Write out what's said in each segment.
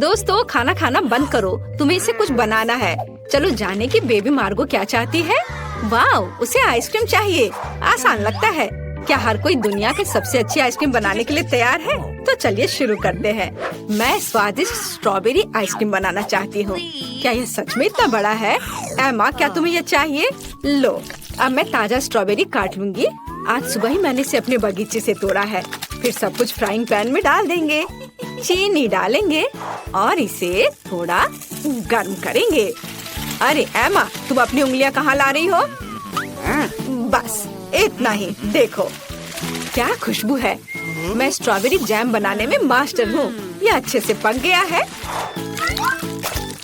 दोस्तों खाना खाना बंद करो, तुम्हें इसे कुछ बनाना है। चलो जाने की बेबी मार्गो क्या चाहती है। वाह, उसे आइसक्रीम चाहिए। आसान लगता है। क्या हर कोई दुनिया के सबसे अच्छी आइसक्रीम बनाने के लिए तैयार है? तो चलिए शुरू करते हैं। मैं स्वादिष्ट स्ट्रॉबेरी आइसक्रीम बनाना चाहती हूँ। क्या यह सच में इतना बड़ा है? एमा, क्या तुम्हें यह चाहिए? लो, अब मैं ताजा स्ट्रॉबेरी काट लूंगी। आज सुबह ही मैंने इसे अपने बगीचे से तोड़ा है। फिर सब कुछ फ्राइंग पैन में डाल देंगे, चीनी डालेंगे और इसे थोड़ा गर्म करेंगे। अरे एमा, तुम अपनी उंगलियां कहाँ ला रही हो? बस इतना ही। देखो क्या खुशबू है। मैं स्ट्रॉबेरी जैम बनाने में मास्टर हूँ। यह अच्छे से पक गया है।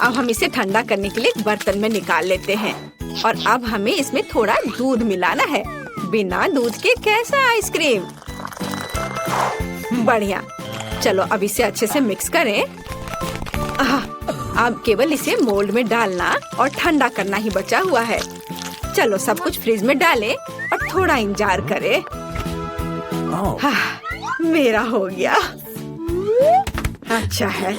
अब हम इसे ठंडा करने के लिए एक बर्तन में निकाल लेते हैं और अब हमें इसमें थोड़ा दूध मिलाना है। बिना दूध के कैसा आइसक्रीम? बढ़िया। चलो अब इसे अच्छे से मिक्स करें। अब केवल इसे मोल्ड में डालना और ठंडा करना ही बचा हुआ है। चलो सब कुछ फ्रिज में डालें और थोड़ा इंतजार करें। मेरा हो गया। अच्छा है।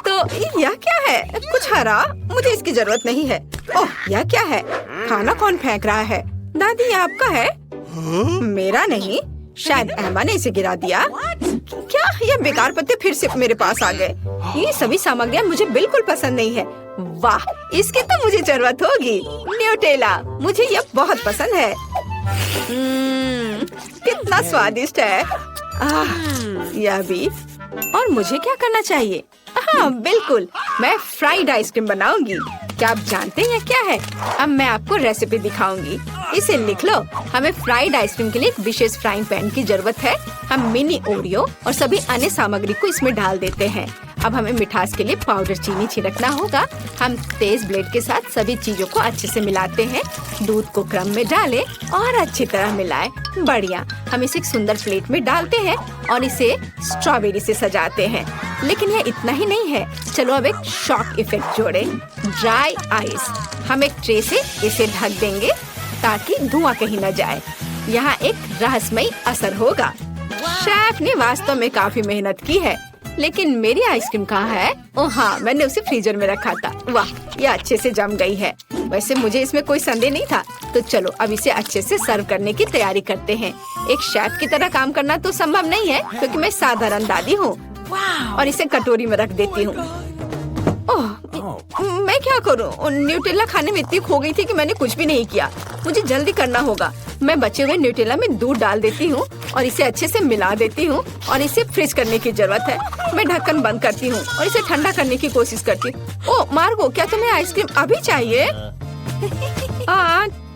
तो यह क्या है? कुछ हरा? मुझे इसकी जरूरत नहीं है। ओह, यह क्या है? खाना कौन फेंक रहा है? दादी, ये आपका है? मेरा नहीं, शायद एमा ने इसे गिरा दिया। क्या यह बेकार पत्ते फिर से मेरे पास आ गए? ये सभी सामग्रियाँ मुझे बिल्कुल पसंद नहीं है। वाह, इसकी तो मुझे जरूरत होगी। न्यूटेला, मुझे यह बहुत पसंद है। कितना स्वादिष्ट है। यह भी। और मुझे क्या करना चाहिए? हाँ बिल्कुल, मैं फ्राइड आइसक्रीम बनाऊंगी। क्या आप जानते हैं क्या है? अब मैं आपको रेसिपी दिखाऊंगी। इसे लिख लो। हमें फ्राइड आइसक्रीम के लिए एक विशेष फ्राइंग पैन की जरूरत है। हम मिनी ओरियो और सभी अन्य सामग्री को इसमें डाल देते हैं। अब हमें मिठास के लिए पाउडर चीनी छिड़कना होगा। हम तेज ब्लेड के साथ सभी चीजों को अच्छे से मिलाते हैं। दूध को क्रम में डालें और अच्छी तरह मिलाएं। बढ़िया। हम इसे एक सुंदर प्लेट में डालते हैं और इसे स्ट्रॉबेरी से सजाते हैं। लेकिन यह इतना ही नहीं है। चलो अब एक शॉक इफेक्ट जोड़ें। Dry ice. हम एक ट्रे से इसे ढक देंगे ताकि धुआं कहीं न जाए। यहाँ एक रहस्यमयी असर होगा। शेफ ने वास्तव में काफी मेहनत की है। लेकिन मेरी आइसक्रीम कहाँ है? ओह हाँ, मैंने उसे फ्रीजर में रखा था। वाह, यह अच्छे से जम गई है। वैसे मुझे इसमें कोई संदेह नहीं था। तो चलो अब इसे अच्छे से सर्व करने की तैयारी करते हैं। एक शेफ की तरह काम करना तो संभव नहीं है क्योंकि मैं साधारण दादी हूँ। और इसे कटोरी में रख देती हूँ। ओह, मैं क्या करूँ? न्यूटेला खाने में इतनी खो गई थी कि मैंने कुछ भी नहीं किया। मुझे जल्दी करना होगा। मैं बचे हुए न्यूटेला में दूध डाल देती हूँ और इसे अच्छे से मिला देती हूँ और इसे फ्रीज करने की जरूरत है। मैं ढक्कन बंद करती हूँ और इसे ठंडा करने की कोशिश करती हूँ। ओह मार्गो, क्या तुम्हें आइसक्रीम अभी चाहिए?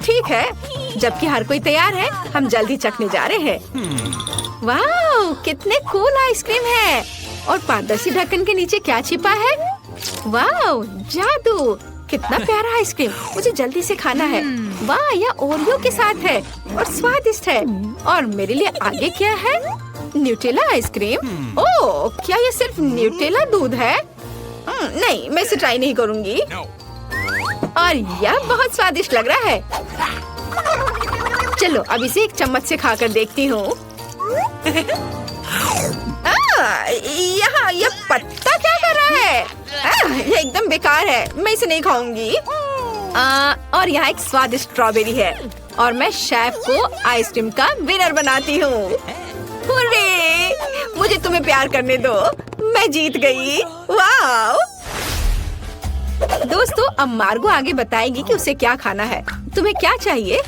ठीक है। जबकि हर कोई तैयार है, हम जल्दी चखने जा रहे हैं। वाह, कितने कूल आइसक्रीम है। और पारदर्शी ढक्कन के नीचे क्या छिपा है? वाह, जादू। कितना प्यारा आइसक्रीम। मुझे जल्दी से खाना है। वाह, यह ओरियो के साथ है और स्वादिष्ट है। और मेरे लिए आगे क्या है? Nutella ice cream. ओह, क्या ये सिर्फ न्यूटेला दूध है? नहीं, मैं इसे ट्राई नहीं करूँगी। और यह बहुत स्वादिष्ट लग रहा है। चलो अब इसे एक चम्मच से खाकर देखती हूँ। यहाँ यह पत्ता क्या कर रहा है? यह एकदम बेकार है। मैं इसे नहीं खाऊंगी। और यहाँ एक स्वादिष्ट स्ट्रॉबेरी है और मैं शेफ को आइसक्रीम का विनर बनाती हूँ। हुर्रे! मुझे तुम्हें प्यार करने दो। मैं जीत गई। वाह! दोस्तों, अब मार्गो आगे बताएगी कि उसे क्या खाना है। तुम्हें क्या चाहिए?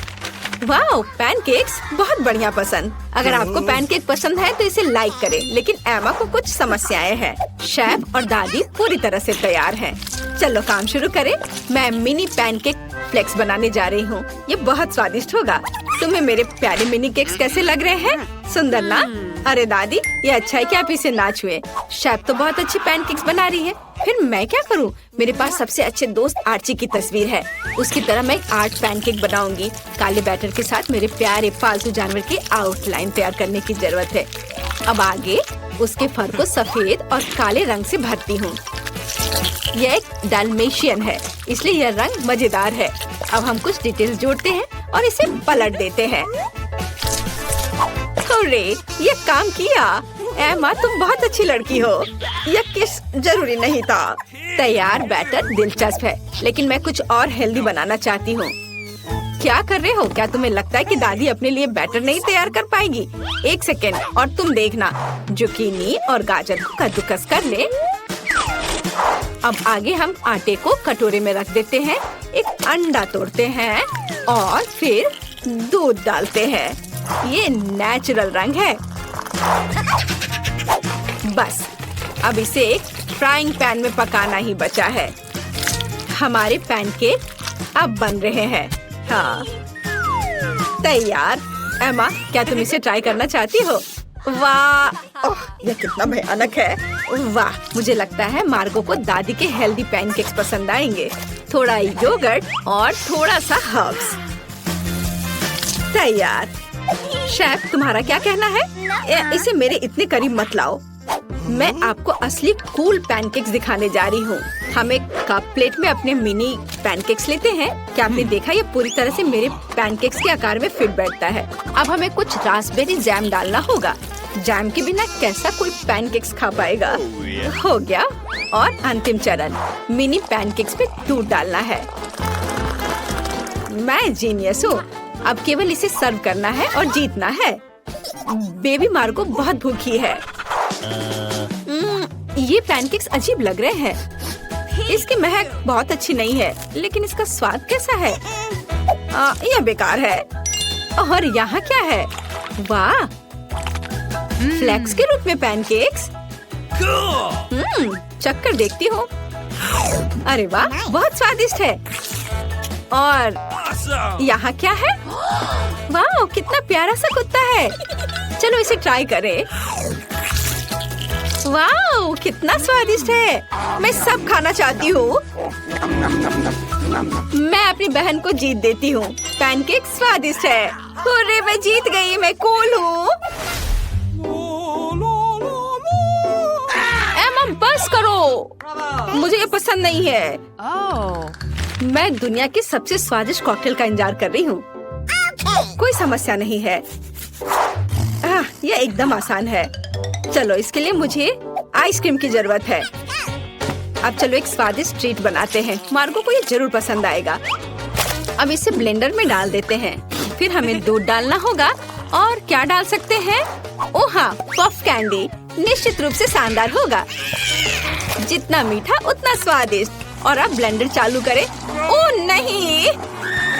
वाह, पैनकेक्स बहुत बढ़िया पसंद। अगर आपको पैनकेक पसंद है तो इसे लाइक करें। लेकिन एमा को कुछ समस्याएं हैं। शेफ और दादी पूरी तरह से तैयार हैं। चलो काम शुरू करें। मैं मिनी पैनकेक फ्लेक्स बनाने जा रही हूँ। ये बहुत स्वादिष्ट होगा। तुम्हें मेरे प्यारे मिनी केक्स कैसे लग रहे हैं? सुंदर ना? अरे दादी, ये अच्छा है कि आप इसे ना छुए। शेफ तो बहुत अच्छी पैनकेक्स बना रही है। फिर मैं क्या करूं? मेरे पास सबसे अच्छे दोस्त आर्ची की तस्वीर है। उसकी तरह मैं एक आर्ट पैनकेक बनाऊंगी। काले बैटर के साथ मेरे प्यारे पालतू जानवर की आउटलाइन तैयार करने की जरूरत है। अब आगे उसके फर को सफेद और काले रंग से भरती हूँ। यह एक डाल्मेशियन है, इसलिए यह रंग मजेदार है। अब हम कुछ डिटेल्स जोड़ते हैं और इसे पलट देते हैं। हुर्रे, ये काम किया। एमा, तुम बहुत अच्छी लड़की हो। यह किस जरूरी नहीं था। तैयार बैटर दिलचस्प है, लेकिन मैं कुछ और हेल्दी बनाना चाहती हूँ। क्या कर रहे हो? क्या तुम्हें लगता है कि दादी अपने लिए बैटर नहीं तैयार कर पाएगी? एक सेकेंड और तुम देखना। जुकीनी और गाजर को कद्दूकस कर ले। अब आगे हम आटे को कटोरे में रख देते हैं। एक अंडा तोड़ते हैं और फिर दूध डालते हैं। ये नेचुरल रंग है। बस अब इसे एक फ्राइंग पैन में पकाना ही बचा है। हमारे पैनकेक अब बन रहे हैं। हाँ, तैयार। एमा, क्या तुम इसे ट्राई करना चाहती हो? वाह, ओह, यह कितना भयानक है। वाह, मुझे लगता है मार्गो को दादी के हेल्दी पैनकेक्स पसंद आएंगे। थोड़ा योगर्ट और थोड़ा सा हर्ब्स। तैयार। शेफ, तुम्हारा क्या कहना है? इसे मेरे इतने करीब मत लाओ। मैं आपको असली कूल पैनकेक्स दिखाने जा रही हूँ। हम एक कप प्लेट में अपने मिनी पैनकेक्स लेते हैं। क्या आपने देखा? ये पूरी तरह से मेरे पैनकेक्स के आकार में फिट बैठता है। अब हमें कुछ रास्पबेरी जैम डालना होगा। जैम के बिना कैसा कोई पैनकेक्स खा पाएगा? हो गया। और अंतिम चरण, मिनी पैनकेक्स पे दूध डालना है। मैं जीनियस हूँ। अब केवल इसे सर्व करना है और जीतना है। बेबी मार्गो बहुत भूखी है। ये पैनकेक्स अजीब लग रहे हैं। इसकी महक बहुत अच्छी नहीं है, लेकिन इसका स्वाद कैसा है? यह बेकार है। और यहाँ क्या है? वाह, फ्लेक्स के रूप में पैनकेक्स। चक्कर देखती हूँ। अरे वाह, बहुत स्वादिष्ट है। और यहाँ क्या है? वाह, कितना प्यारा सा कुत्ता है। चलो इसे ट्राई करें। वाह, कितना स्वादिष्ट है। मैं सब खाना चाहती हूँ। मैं अपनी बहन को जीत देती हूँ। पैनकेक स्वादिष्ट है। अरे, मैं जीत गई। मैं कूल हूँ। एमा, बस करो। मुझे ये पसंद नहीं है। मैं दुनिया के सबसे स्वादिष्ट कॉकटेल का इंतजार कर रही हूँ। कोई समस्या नहीं है। यह एकदम आसान है। चलो, इसके लिए मुझे आइसक्रीम की जरूरत है। अब चलो एक स्वादिष्ट ट्रीट बनाते हैं। मार्गो को ये जरूर पसंद आएगा। अब इसे ब्लेंडर में डाल देते हैं। फिर हमें दूध डालना होगा। और क्या डाल सकते हैं? ओह हाँ, पफ कैंडी। निश्चित रूप से शानदार होगा। जितना मीठा उतना स्वादिष्ट। और अब ब्लेंडर चालू करें। ओह नहीं,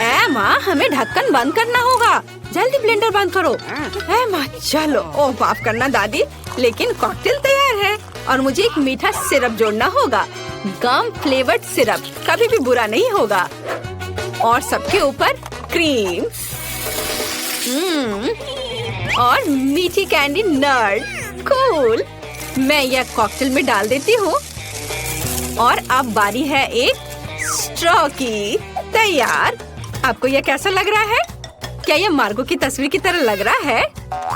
एमा, हमें ढक्कन बंद करना होगा। जल्दी ब्लेंडर बंद करो। एमा, चलो। ओह, माफ करना दादी, लेकिन कॉकटेल तैयार है। और मुझे एक मीठा सिरप जोड़ना होगा। गम फ्लेवर्ड सिरप कभी भी बुरा नहीं होगा। और सबके ऊपर क्रीम और मीठी कैंडी नट। कूल। मैं यह कॉकटेल में डाल देती हूँ। और अब बारी है एक स्ट्रॉ की। तैयार। आपको यह कैसा लग रहा है? क्या यह मार्गो की तस्वीर की तरह लग रहा है?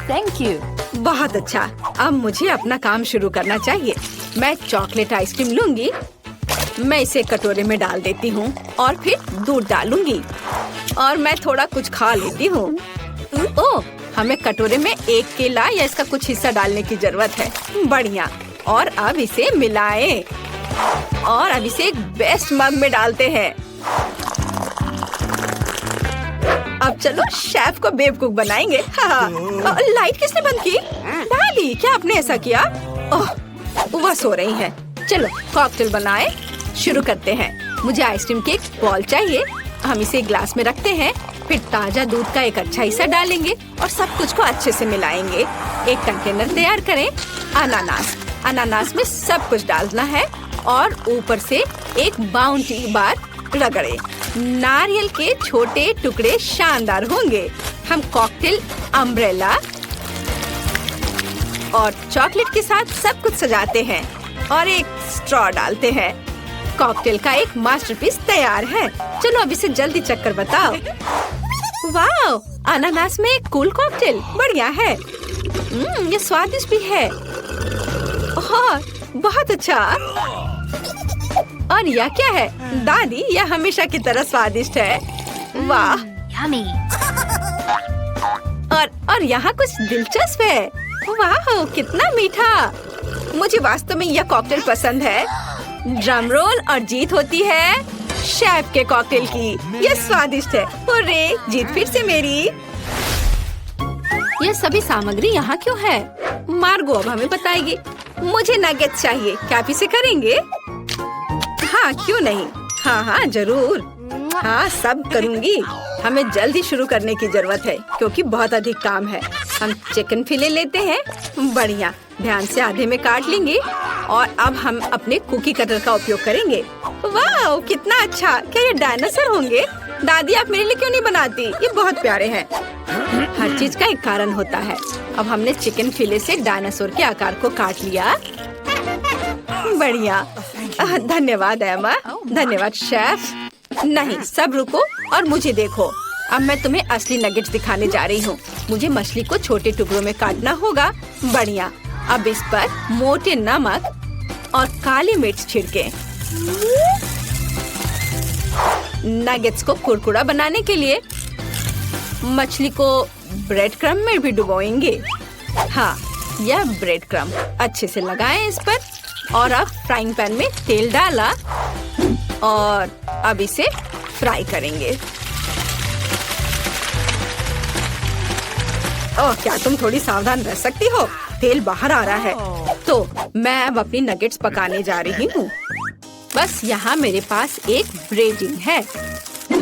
Thank you. बहुत अच्छा। अब मुझे अपना काम शुरू करना चाहिए। मैं चॉकलेट आइसक्रीम लूंगी। मैं इसे कटोरे में डाल देती हूँ और फिर दूध डालूंगी। और मैं थोड़ा कुछ खा लेती हूँ। ओह, हमें कटोरे में एक केला या इसका कुछ हिस्सा डालने की जरूरत है। बढ़िया। और अब इसे मिलाएं। और अब इसे एक बेस्ट मग में डालते हैं। अब चलो शेफ को बेवकूफ बनाएंगे। हाँ। लाइट किसने बंद की? डाली, क्या आपने ऐसा किया? ओह, वह सो रही है। चलो कॉकटेल बनाए। शुरू करते हैं। मुझे आइसक्रीम की एक बॉल चाहिए। हम इसे ग्लास में रखते हैं। फिर ताजा दूध का एक अच्छा हिस्सा डालेंगे और सब कुछ को अच्छे से मिलाएंगे। एक कंटेनर तैयार करें। अनानास। अनानास में सब कुछ डालना है और ऊपर से एक बाउंटी बार रगड़े। नारियल के छोटे टुकड़े शानदार होंगे। हम कॉकटेल अम्ब्रेला और चॉकलेट के साथ सब कुछ सजाते हैं और एक स्ट्रॉ डालते हैं। कॉकटेल का एक मास्टरपीस तैयार है। चलो अब इसे जल्दी चक्कर बताओ। वाह, अनानास में एक कूल कॉकटेल। बढ़िया है। ये स्वादिष्ट भी है। बहुत अच्छा। और यह क्या है? दादी, यह हमेशा की तरह स्वादिष्ट है। वाह। और यहाँ कुछ दिलचस्प है। वाह, कितना मीठा। मुझे वास्तव में यह कॉकटेल पसंद है। ड्रम रोल और जीत होती है शेफ के कॉकटेल की। यह स्वादिष्ट है। हुर्रे, जीत फिर से मेरी। यह सभी सामग्री यहाँ क्यों है? मार्गो अब हमें बताएगी। मुझे नगेट चाहिए। क्या आप इसे करेंगे? हाँ, क्यों नहीं। हाँ हाँ जरूर। हाँ, सब करूँगी। हमें जल्दी शुरू करने की जरूरत है क्योंकि बहुत अधिक काम है। हम चिकन फिले लेते हैं। बढ़िया, ध्यान से आधे में काट लेंगे और अब हम अपने कुकी कटर का उपयोग करेंगे। वाह, कितना अच्छा। क्या ये डायनासोर होंगे? दादी, आप मेरे लिए क्यों नहीं बनाती? ये बहुत प्यारे हैं। हर चीज का एक कारण होता है। अब हमने चिकन फिले से डायनासोर के आकार को काट लिया। बढ़िया, धन्यवाद एमा। धन्यवाद शेफ। नहीं, सब रुको और मुझे देखो। अब मैं तुम्हें असली नगेट्स दिखाने जा रही हूँ। मुझे मछली को छोटे टुकड़ों में काटना होगा। बढ़िया, अब इस पर मोटे नमक और काली मिर्च छिड़के। नगेट्स को कुरकुरा बनाने के लिए मछली को ब्रेड क्रम में भी डुबोएंगे। हाँ, यह ब्रेड क्रम अच्छे से लगाएं इस पर और अब फ्राइंग पैन में तेल डाला और अब इसे फ्राई करेंगे। ओह, क्या तुम थोड़ी सावधान रह सकती हो? तेल बाहर आ रहा है। तो मैं अब अपनी नगेट्स पकाने जा रही हूँ। बस यहाँ मेरे पास एक ब्रेडिंग है।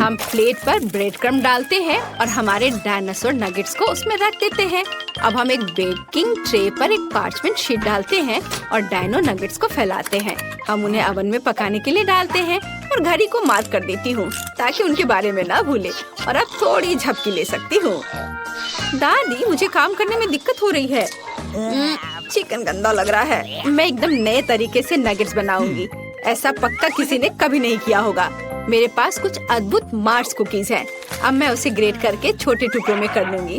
हम प्लेट पर ब्रेड क्रम्ब डालते हैं और हमारे डायनासोर नगेट्स को उसमें रख देते हैं। अब हम एक बेकिंग ट्रे पर एक पार्चमेंट शीट डालते हैं और डायनो नगेट्स को फैलाते हैं। हम उन्हें ओवन में पकाने के लिए डालते हैं और घड़ी को मार्क कर देती हूँ ताकि उनके बारे में ना भूले। और अब थोड़ी झपकी ले सकती हूँ। दादी, मुझे काम करने में दिक्कत हो रही है। चिकन गंदा लग रहा है। मैं एकदम नए तरीके से नगेट्स बनाऊंगी। ऐसा पक्का किसी ने कभी नहीं किया होगा। मेरे पास कुछ अद्भुत मार्स कुकीज हैं। अब मैं उसे ग्रेट करके छोटे टुकड़ों में कर लूंगी।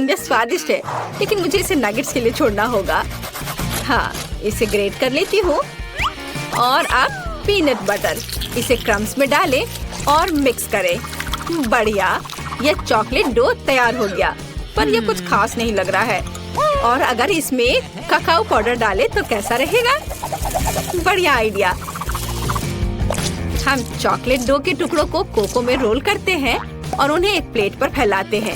यह स्वादिष्ट है, लेकिन मुझे इसे नगेट्स के लिए छोड़ना होगा। हाँ, इसे ग्रेट कर लेती हूँ। और अब पीनट बटर, इसे क्रम्स में डालें और मिक्स करें। बढ़िया, यह चॉकलेट डो तैयार हो गया, पर यह कुछ खास नहीं लग रहा है। और अगर इसमें ककाओ पाउडर डालें तो कैसा रहेगा? बढ़िया आइडिया। हम चॉकलेट डो के टुकड़ों को कोको में रोल करते हैं और उन्हें एक प्लेट पर फैलाते हैं।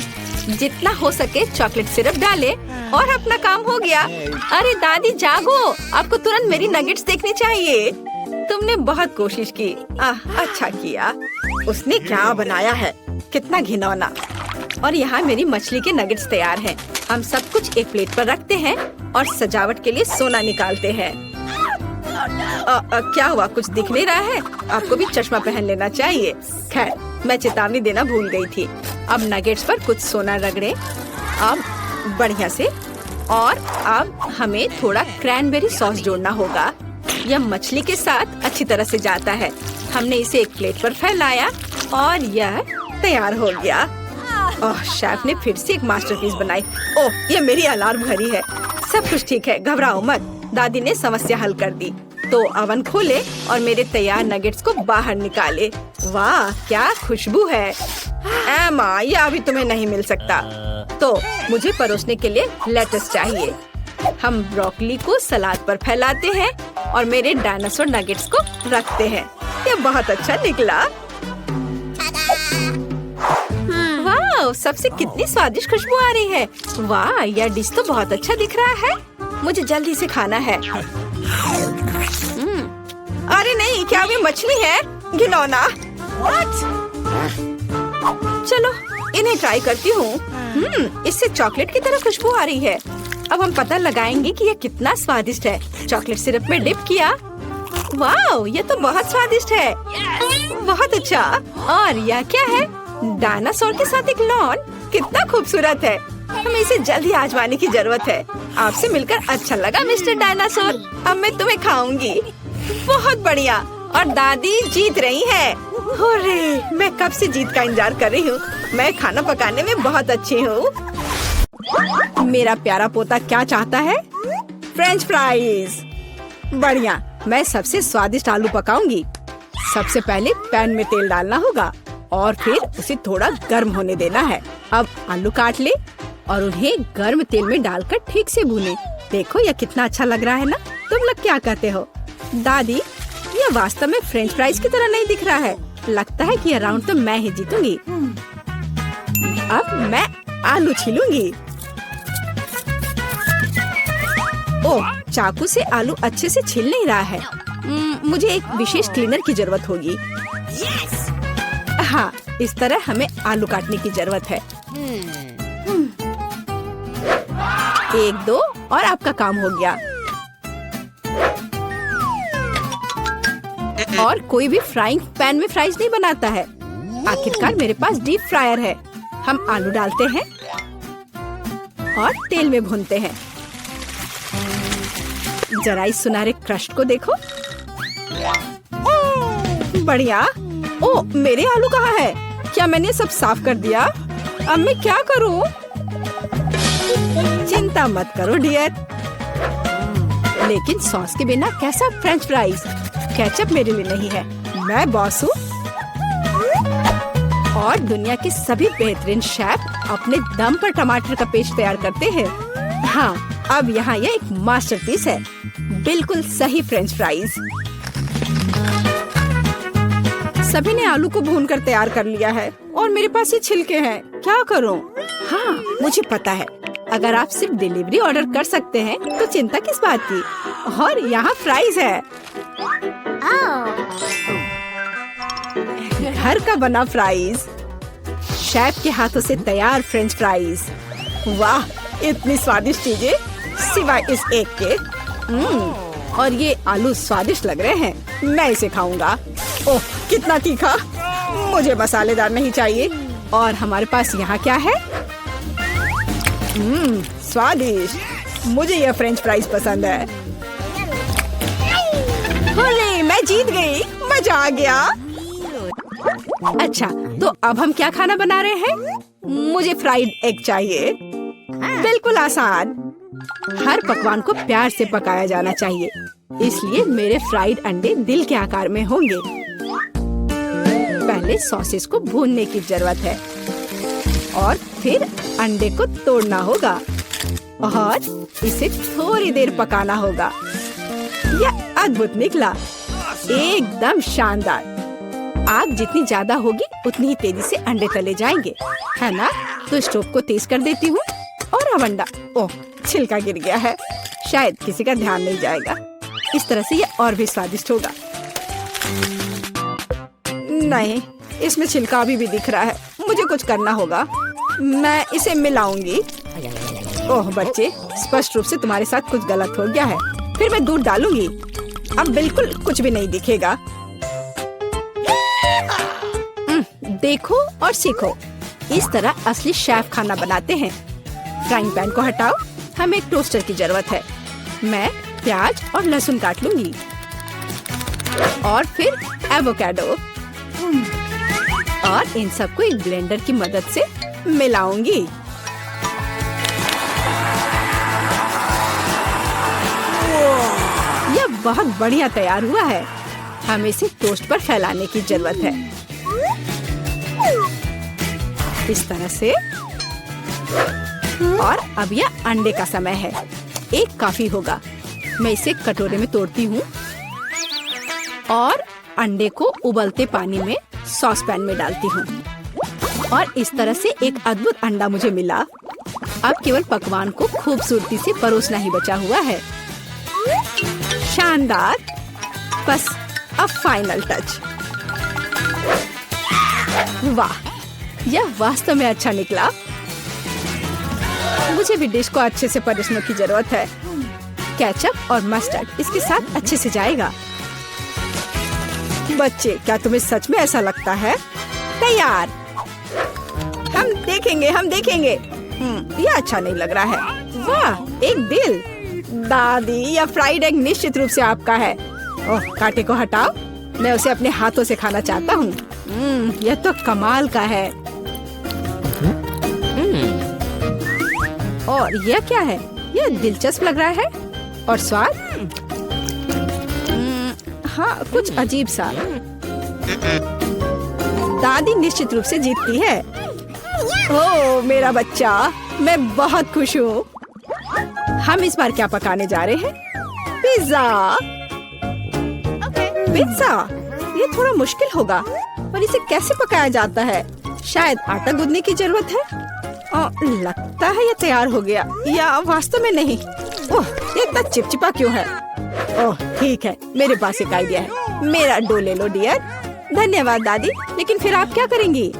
जितना हो सके चॉकलेट सिरप डालें और अपना काम हो गया। अरे दादी, जागो, आपको तुरंत मेरी नगेट्स देखनी चाहिए। तुमने बहुत कोशिश की। अच्छा किया। उसने क्या बनाया है? कितना घिनौना। और यहाँ मेरी मछली के नगेट्स तैयार हैं। हम सब कुछ एक प्लेट पर रखते हैं और सजावट के लिए सोना निकालते हैं। क्या हुआ? कुछ दिख नहीं रहा है? आपको भी चश्मा पहन लेना चाहिए। खैर, मैं चेतावनी देना भूल गई थी। अब नगेट्स पर कुछ सोना रगड़े। अब बढ़िया से। और अब हमें थोड़ा क्रैनबेरी सॉस जोड़ना होगा। यह मछली के साथ अच्छी तरह से जाता है। हमने इसे एक प्लेट पर फैलाया और यह तैयार हो गया। ओह, शेफ ने फिर से एक मास्टरपीस बनाई। ओह, ये मेरी अलार्म घड़ी है। सब कुछ ठीक है, घबराओ मत। दादी ने समस्या हल कर दी। तो ओवन खोले और मेरे तैयार नगेट्स को बाहर निकाले। वाह, क्या खुशबू है। एमा, ये अभी तुम्हें नहीं मिल सकता। तो मुझे परोसने के लिए लेटस चाहिए। हम ब्रोकली को सलाद पर फैलाते हैं और मेरे डायनासोर नगेट्स को रखते हैं। ये बहुत अच्छा निकला। वाह, सबसे कितनी स्वादिष्ट खुशबू आ रही है। वाह, यह डिश तो बहुत अच्छा दिख रहा है। मुझे जल्दी से खाना है। अरे नहीं, क्या ये मछली है? घिनौना। चलो, इन्हें ट्राई करती हूँ। इससे चॉकलेट की तरह खुशबू आ रही है। अब हम पता लगाएंगे कि यह कितना स्वादिष्ट है। चॉकलेट सिरप में डिप किया। वाह, यह तो बहुत स्वादिष्ट है। बहुत अच्छा। और यह क्या है? डायनासोर के साथ एक लॉन। कितना खूबसूरत है। हमें इसे जल्दी आजमाने की जरूरत है। आपसे मिलकर अच्छा लगा मिस्टर डायनासोर। अब मैं तुम्हें खाऊंगी। बहुत बढ़िया। और दादी जीत रही है। हुर्रे, मैं कब से जीत का इंतजार कर रही हूँ। मैं खाना पकाने में बहुत अच्छी हूँ। मेरा प्यारा पोता क्या चाहता है? French fries. बढ़िया, मैं सबसे स्वादिष्ट आलू पकाऊंगी। सबसे पहले पैन में तेल डालना होगा और फिर उसे थोड़ा गर्म होने देना है। अब आलू काट ले और उन्हें गर्म तेल में डालकर ठीक से भूने। देखो यह कितना अच्छा लग रहा है ना? तुम लोग क्या कहते हो? दादी, यह वास्तव में फ्रेंच फ्राइज की तरह नहीं दिख रहा है। लगता है कि यह राउंड तो मैं ही जीतूंगी। अब मैं आलू छीलूंगी। ओह, चाकू से आलू अच्छे से छिल नहीं रहा है। मुझे एक विशेष क्लीनर की जरूरत होगी। हाँ, इस तरह हमें आलू काटने की जरूरत है। 1, 2 और आपका काम हो गया। और कोई भी फ्राइंग पैन में फ्राइज नहीं बनाता है। आखिरकार मेरे पास डीप फ्रायर है। हम आलू डालते हैं और तेल में भूनते हैं। जरा इस सुनहरे क्रस्ट को देखो। बढ़िया। ओ, मेरे आलू कहाँ है? क्या मैंने सब साफ कर दिया? अब मैं क्या करूं? चिंता मत करो डियर। लेकिन सॉस के बिना कैसा फ्रेंच फ्राइज? केचप मेरे लिए नहीं है, मैं बॉस हूँ। और दुनिया के सभी बेहतरीन शेफ अपने दम पर टमाटर का पेस्ट तैयार करते हैं। हाँ, अब यहाँ यह एक मास्टरपीस है। बिल्कुल सही फ्रेंच फ्राइज। सभी ने आलू को भूनकर तैयार कर लिया है और मेरे पास ये छिलके हैं। क्या करूं? हाँ, मुझे पता है। अगर आप सिर्फ डिलीवरी ऑर्डर कर सकते हैं तो चिंता किस बात की। और यहाँ फ्राइज है। घर का बना फ्राइज, शेफ के हाथों से तैयार फ्रेंच फ्राइज। वाह, इतनी स्वादिष्ट चीजें सिवाय इस एक के। और ये आलू स्वादिष्ट लग रहे हैं। मैं इसे खाऊंगा। ओह, कितना तीखा! मुझे मसालेदार नहीं चाहिए। और हमारे पास यहाँ क्या है? स्वादिष्ट। मुझे यह फ्रेंच फ्राइज पसंद है। होले, मैं जीत गई। मजा आ गया। अच्छा, तो अब हम क्या खाना बना रहे हैं? मुझे फ्राइड एग चाहिए। बिल्कुल आसान। हर पकवान को प्यार से पकाया जाना चाहिए, इसलिए मेरे फ्राइड अंडे दिल के आकार में होंगे। पहले सॉसेस को भूनने की जरूरत है और फिर अंडे को तोड़ना होगा और इसे थोड़ी देर पकाना होगा। यह अद्भुत निकला, एकदम शानदार। आग जितनी ज्यादा होगी उतनी ही तेजी से अंडे तले जाएंगे, है ना? तो स्टोव को तेज कर देती हूँ और अब अंडा, ओह, छिलका गिर गया है। शायद किसी का ध्यान नहीं जाएगा। इस तरह से यह और भी स्वादिष्ट होगा। नहीं, इसमें छिलका अभी भी दिख रहा है। मुझे कुछ करना होगा। मैं इसे मिलाऊंगी। ओह बच्चे, स्पष्ट रूप से तुम्हारे साथ कुछ गलत हो गया है। फिर मैं दूध डालूंगी। अब बिल्कुल कुछ भी नहीं दिखेगा। देखो और सीखो। इस तरह असली शेफ खाना बनाते हैं। फ्राइंग पैन को हटाओ। हमें एक टोस्टर की जरूरत है। मैं प्याज और लहसुन काट लूंगी और फिर एवोकाडो और इन सबको एक ब्लेंडर की मदद से मिलाऊंगी। यह बहुत बढ़िया तैयार हुआ है। हमें इसे टोस्ट पर फैलाने की जरूरत है। इस तरह से। और अब यह अंडे का समय है। एक काफी होगा। मैं इसे कटोरे में तोड़ती हूँ और अंडे को उबलते पानी में सॉस पैन में डालती हूँ और इस तरह से एक अद्भुत अंडा मुझे मिला। अब केवल पकवान को खूबसूरती से परोसना ही बचा हुआ है। शानदार। बस अब फाइनल टच। वाह, यह वास्तव में अच्छा निकला। मुझे भी डिश को अच्छे से परोसने की जरूरत है। केचप और मस्टर्ड इसके साथ अच्छे से जाएगा। बच्चे, क्या तुम्हें सच में ऐसा लगता है? तैयार। हम देखेंगे, हम देखेंगे। यह अच्छा नहीं लग रहा है। वाह, एक दिल। दादी, यह फ्राइड एग निश्चित रूप से आपका है। ओह, कांटे को हटाओ। मैं उसे अपने हाथों से खाना चाहता हूँ। यह तो कमाल का है। और यह क्या है? यह दिलचस्प लग रहा है। और स्वाद? हाँ, कुछ अजीब सा। दादी निश्चित रूप से जीतती है। ओह मेरा बच्चा, मैं बहुत खुश हूँ। हम इस बार क्या पकाने जा रहे हैं? पिज्जा। पिज्जा ये थोड़ा मुश्किल होगा, पर इसे कैसे पकाया जाता है? शायद आटा गूंदने की जरूरत है। लगता है ये तैयार हो गया, या वास्तव में नहीं। ओह, ये इतना चिपचिपा क्यों है? ओह ठीक है, मेरे पास एक आइडिया है। मेरा डो ले लो डियर। धन्यवाद दादी, लेकिन फिर आप क्या करेंगी?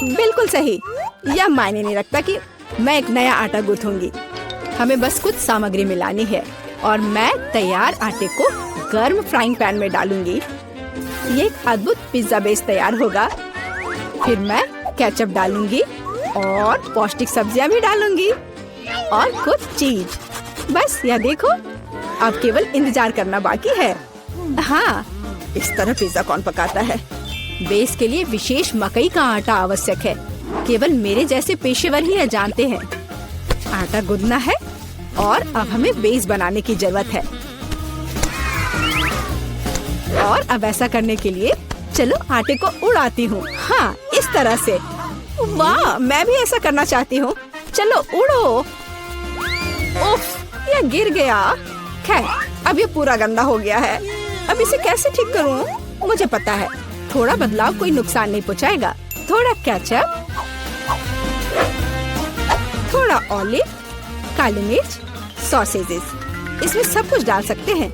बिल्कुल सही, यह मायने नहीं रखता कि मैं एक नया आटा गूंथूंगी। हमें बस कुछ सामग्री मिलानी है और मैं तैयार आटे को गर्म फ्राइंग पैन में डालूंगी। ये एक अद्भुत पिज्जा बेस तैयार होगा। फिर मैं केचप डालूंगी और पौष्टिक सब्जियां भी डालूंगी और कुछ चीज। बस यह देखो, अब केवल इंतजार करना बाकी है। हाँ, इस तरह पिज्जा कौन पकाता है? बेस के लिए विशेष मकई का आटा आवश्यक है। केवल मेरे जैसे पेशेवर ही यह जानते हैं। आटा गूंदना है और अब हमें बेस बनाने की जरूरत है। और अब ऐसा करने के लिए चलो आटे को उड़ाती हूँ। हाँ, इस तरह से। वाह, मैं भी ऐसा करना चाहती हूँ। चलो उड़ो। उफ, यह गिर गया। खैर, अब ये पूरा गंदा हो गया है। अब इसे कैसे ठीक करूँ? मुझे पता है, थोड़ा बदलाव कोई नुकसान नहीं पहुँचाएगा। थोड़ा केचप, थोड़ा ऑलिव, काली मिर्च, सॉसेजेस, इसमें सब कुछ डाल सकते हैं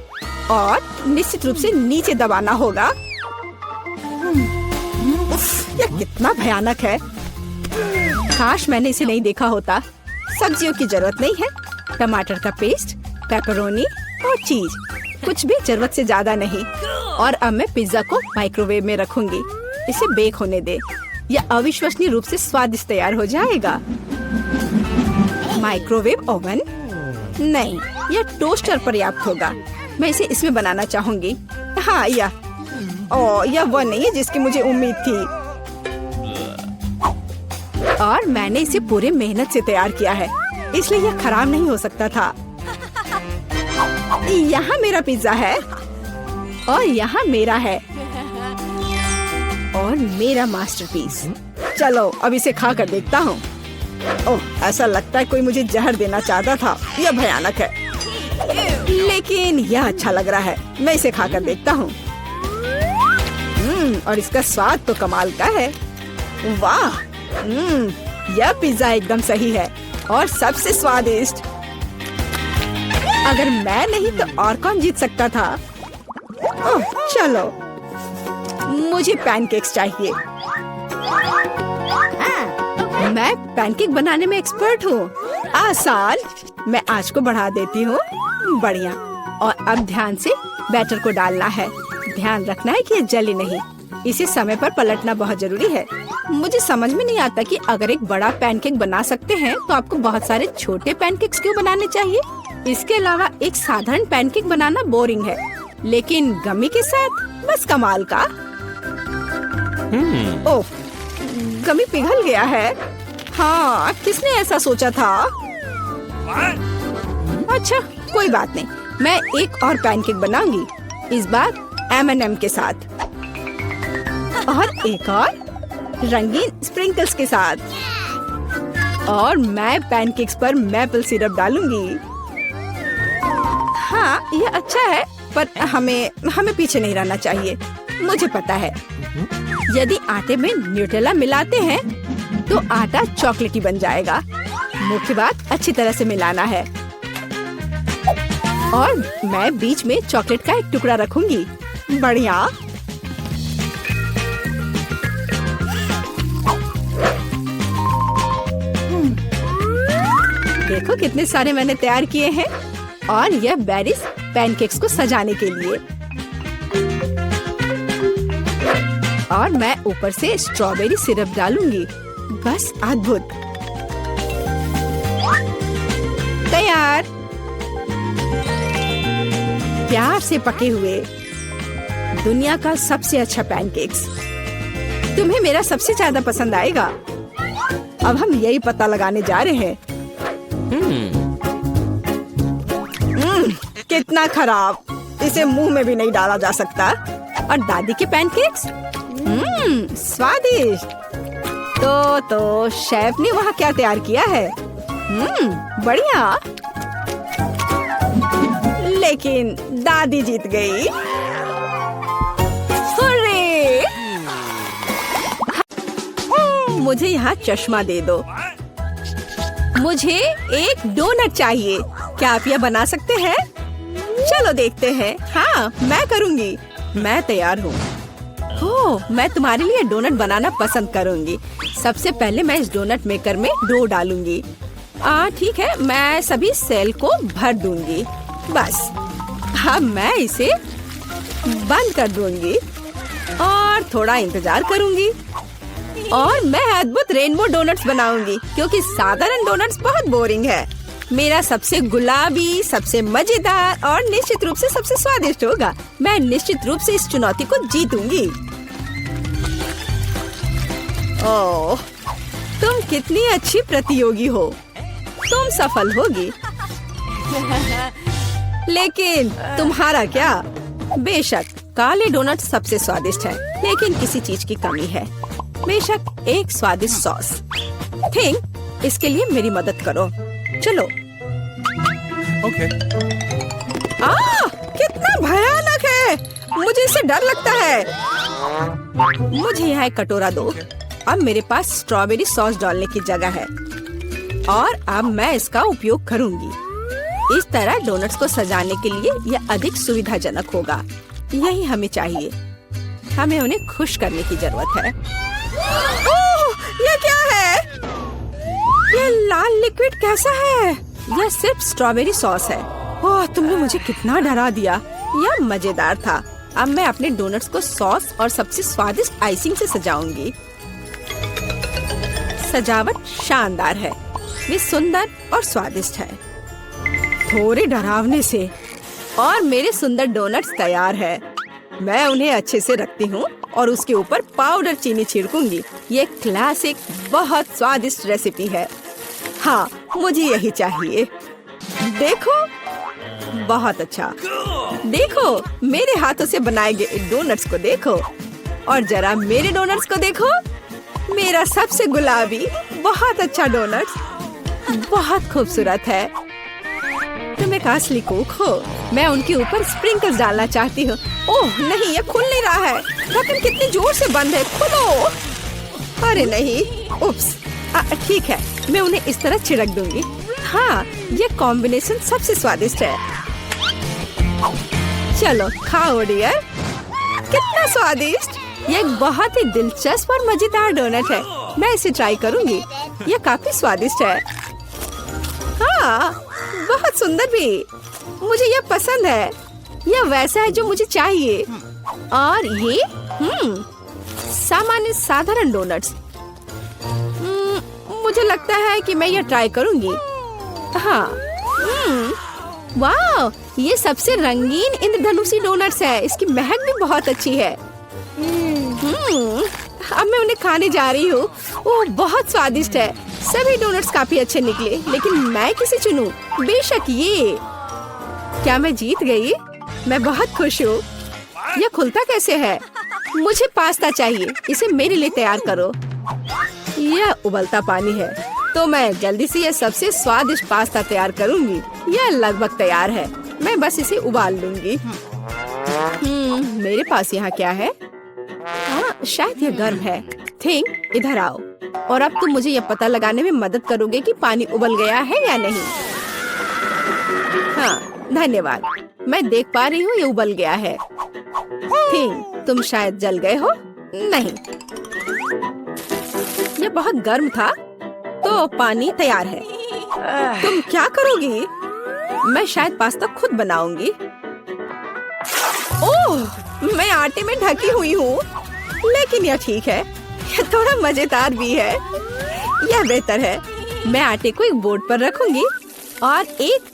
और निश्चित रूप से नीचे दबाना होगा। उफ, यह कितना भयानक है। काश मैंने इसे नहीं देखा होता। सब्जियों की जरूरत नहीं है। टमाटर का पेस्ट, पेपरोनी और चीज, कुछ भी जरूरत से ज्यादा नहीं। और अब मैं पिज्जा को माइक्रोवेव में रखूंगी। इसे बेक होने दे। यह अविश्वसनीय रूप से स्वादिष्ट तैयार हो जाएगा। माइक्रोवेव ओवन नहीं, यह टोस्टर पर्याप्त होगा। मैं इसे इसमें बनाना चाहूंगी। हाँ, यह वो नहीं है जिसकी मुझे उम्मीद थी। और मैंने इसे पूरे मेहनत से तैयार किया है, इसलिए यह खराब नहीं हो सकता था। यहाँ मेरा पिज्जा है और यहाँ मेरा है और मेरा मास्टरपीस। चलो अब इसे खा कर देखता हूँ। ओह, ऐसा लगता है कोई मुझे जहर देना चाहता था। यह भयानक है, लेकिन यह अच्छा लग रहा है। मैं इसे खा कर देखता हूँ। और इसका स्वाद तो कमाल का है। वाह, यह पिज्जा एकदम सही है और सबसे स्वादिष्ट। अगर मैं नहीं तो और कौन जीत सकता था? ओह, चलो, मुझे पैनकेक्स चाहिए। मैं पैनकेक बनाने में एक्सपर्ट हूँ। आसान। मैं आंच को बढ़ा देती हूँ। बढ़िया। और अब ध्यान से बैटर को डालना है। ध्यान रखना है कि ये जले नहीं। इसे समय पर पलटना बहुत जरूरी है। मुझे समझ में नहीं आता कि अगर एक बड़ा पैनकेक बना सकते हैं तो आपको बहुत सारे छोटे पैनकेक्स क्यों बनाने चाहिए? इसके अलावा एक साधारण पैनकेक बनाना बोरिंग है, लेकिन गमी के साथ बस कमाल का। ओह, गमी पिघल गया है। हाँ, किसने ऐसा सोचा था? अच्छा, कोई बात नहीं। मैं एक और पैनकेक बनाऊंगी, इस बार M&M के साथ और एक और रंगीन स्प्रिंकल्स के साथ। और मैं पैनकेक्स पर मैपल सिरप डालूंगी। हाँ, यह अच्छा है, पर हमें पीछे नहीं रहना चाहिए। मुझे पता है, यदि आटे में न्यूटेला मिलाते हैं तो आटा चॉकलेटी बन जाएगा। मुख्य बात अच्छी तरह से मिलाना है। और मैं बीच में चॉकलेट का एक टुकड़ा रखूंगी। बढ़िया। देखो कितने सारे मैंने तैयार किए हैं। और यह बेरीज पैनकेक्स को सजाने के लिए। और मैं ऊपर से स्ट्रॉबेरी सिरप डालूंगी। बस अद्भुत। तैयार। प्यार से पके हुए दुनिया का सबसे अच्छा पैनकेक्स। तुम्हें मेरा सबसे ज्यादा पसंद आएगा। अब हम यही पता लगाने जा रहे हैं। कितना खराब। इसे मुंह में भी नहीं डाला जा सकता। और दादी के पैनकेक्स स्वादिष्ट। तो शेफ ने वहाँ क्या तैयार किया है? बढ़िया। लेकिन दादी जीत गई। हुर्रे! मुझे यहाँ चश्मा दे दो। मुझे एक डोनट चाहिए। क्या आप यह बना सकते हैं? चलो देखते हैं। हाँ, मैं करूँगी। मैं तैयार हूँ। ओह, मैं तुम्हारे लिए डोनट बनाना पसंद करूँगी। सबसे पहले मैं इस डोनट मेकर में डो डालूंगी। ठीक है, मैं सभी सेल को भर दूंगी। बस अब मैं इसे बंद कर दूंगी और थोड़ा इंतजार करूंगी। और मैं अद्भुत रेनबो डोनट्स बनाऊंगी, क्योंकि साधारण डोनट्स बहुत बोरिंग है। मेरा सबसे गुलाबी, सबसे मजेदार और निश्चित रूप से सबसे स्वादिष्ट होगा। मैं निश्चित रूप से इस चुनौती को जीतूंगी। ओह, तुम कितनी अच्छी प्रतियोगी हो। तुम सफल होगी। लेकिन तुम्हारा क्या? बेशक काले डोनट सबसे स्वादिष्ट है, लेकिन किसी चीज की कमी है। बेशक एक स्वादिष्ट सॉस। थिंक, इसके लिए मेरी मदद करो। चलो। ओके। कितना भयानक है। मुझे इससे डर लगता है। मुझे यहाँ एक कटोरा दो। अब मेरे पास स्ट्रॉबेरी सॉस डालने की जगह है और अब मैं इसका उपयोग करूंगी। इस तरह डोनट्स को सजाने के लिए यह अधिक सुविधाजनक होगा। यही हमें चाहिए। हमें उन्हें खुश करने की जरूरत है। ओह, ये क्या है? ये लाल लिक्विड कैसा है? यह सिर्फ स्ट्रॉबेरी सॉस है। ओह, तुमने मुझे कितना डरा दिया। यह मजेदार था। अब मैं अपने डोनट्स को सॉस और सबसे स्वादिष्ट आइसिंग से सजाऊंगी। सजावट शानदार है। वे सुंदर और स्वादिष्ट है। थोड़े डरावने से। और मेरे सुंदर डोनट्स तैयार है। मैं उन्हें अच्छे से रखती हूँ और उसके ऊपर पाउडर चीनी छिड़कूंगी। ये क्लासिक बहुत स्वादिष्ट रेसिपी है। हाँ, मुझे यही चाहिए। देखो, बहुत अच्छा। देखो, मेरे हाथों से बनाए गए डोनट्स को देखो। और जरा मेरे डोनट्स को देखो। मेरा सबसे गुलाबी बहुत अच्छा डोनट्स बहुत खूबसूरत है। तुम एक असली कुक हो। मैं उनके ऊपर स्प्रिंकल्स डालना चाहती हूँ। ओह नहीं, ये खुल नहीं रहा है। ढक्कन कितनी जोर से बंद है। खुलो। अरे नहीं, उप्स। ठीक है, मैं उन्हें इस तरह छिड़क दूंगी। हाँ, ये कॉम्बिनेशन सबसे स्वादिष्ट है। चलो खाओ डियर। कितना स्वादिष्ट। ये एक बहुत ही दिलचस्प और मजेदार डोनट है। मैं इसे ट्राई करूंगी। ये काफी स्वादिष्ट है। हाँ, बहुत सुंदर भी। मुझे यह पसंद है। यह वैसा है जो मुझे चाहिए। और ये सामान्य साधारण डोनट्स। मुझे लगता है कि मैं यह ट्राई करूंगी। हाँ, वाह, ये सबसे रंगीन इंद्रधनुषी डोनट्स है। इसकी महक भी बहुत अच्छी है। अब मैं उन्हें खाने जा रही हूँ। ओह, बहुत स्वादिष्ट है। सभी डोनट्स काफी अच्छे निकले, लेकिन मैं किसे चुनूं? बेशक ये। क्या मैं जीत गई? मैं बहुत खुश हूँ। यह खुलता कैसे है? मुझे पास्ता चाहिए। इसे मेरे लिए तैयार करो। यह उबलता पानी है, तो मैं जल्दी से यह सबसे स्वादिष्ट पास्ता तैयार करूंगी। यह लगभग तैयार है। मैं बस इसे उबाल लूंगी। मेरे पास यहाँ क्या है? हाँ, शायद यह गर्म है। थिंक, इधर आओ। और अब तुम मुझे यह पता लगाने में मदद करोगे कि पानी उबल गया है या नहीं। हाँ, धन्यवाद। मैं देख पा रही हूँ ये उबल गया है। थिंक, तुम शायद जल गए हो। नहीं, यह बहुत गर्म था, तो पानी तैयार है। तुम क्या करोगी? मैं शायद पास्ता खुद बनाऊंगी। ओह, मैं आटे में ढकी हुई हूँ, लेकिन यह ठीक है। यह थोड़ा मजेदार भी है। यह बेहतर है। मैं आटे को एक बोर्ड पर रखूंगी और एक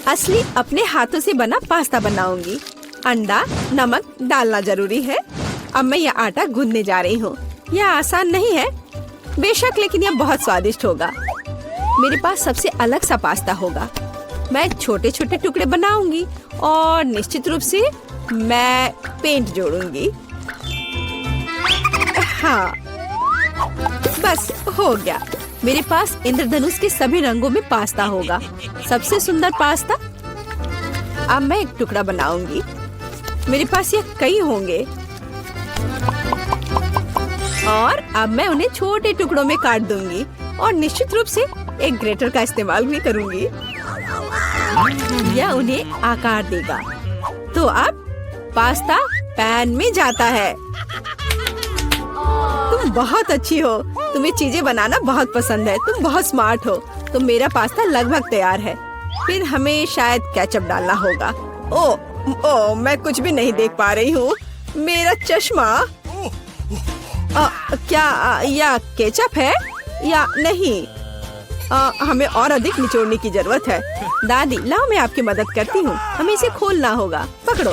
असली अपने हाथों से बना पास्ता बनाऊंगी। अंडा, नमक डालना जरूरी है। अब मैं यह आटा गूंदने जा रही हूँ। यह आसान नहीं है बेशक, लेकिन यह बहुत स्वादिष्ट होगा। मेरे पास सबसे अलग सा पास्ता होगा। मैं छोटे छोटे टुकड़े बनाऊंगी और निश्चित रूप से मैं पेंट जोड़ूंगी। हाँ, बस हो गया। मेरे पास इंद्रधनुष के सभी रंगों में पास्ता होगा। सबसे सुंदर पास्ता। अब मैं एक टुकड़ा बनाऊंगी। मेरे पास ये कई होंगे और अब मैं उन्हें छोटे टुकड़ों में काट दूंगी और निश्चित रूप से एक ग्रेटर का इस्तेमाल भी करूंगी। यह उन्हें आकार देगा। तो अब पास्ता पैन में जाता है। तुम बहुत अच्छी हो। तुम्हें चीजें बनाना बहुत पसंद है। तुम बहुत स्मार्ट हो। तो मेरा पास्ता लगभग तैयार है। फिर हमें शायद केचप डालना होगा। ओ, मैं कुछ भी नहीं देख पा रही हूँ। मेरा चश्मा। क्या यह केचप है या नहीं? हमें और अधिक निचोड़ने की जरूरत है। दादी, लाओ मैं आपकी मदद करती हूँ। हमें इसे खोलना होगा। पकड़ो।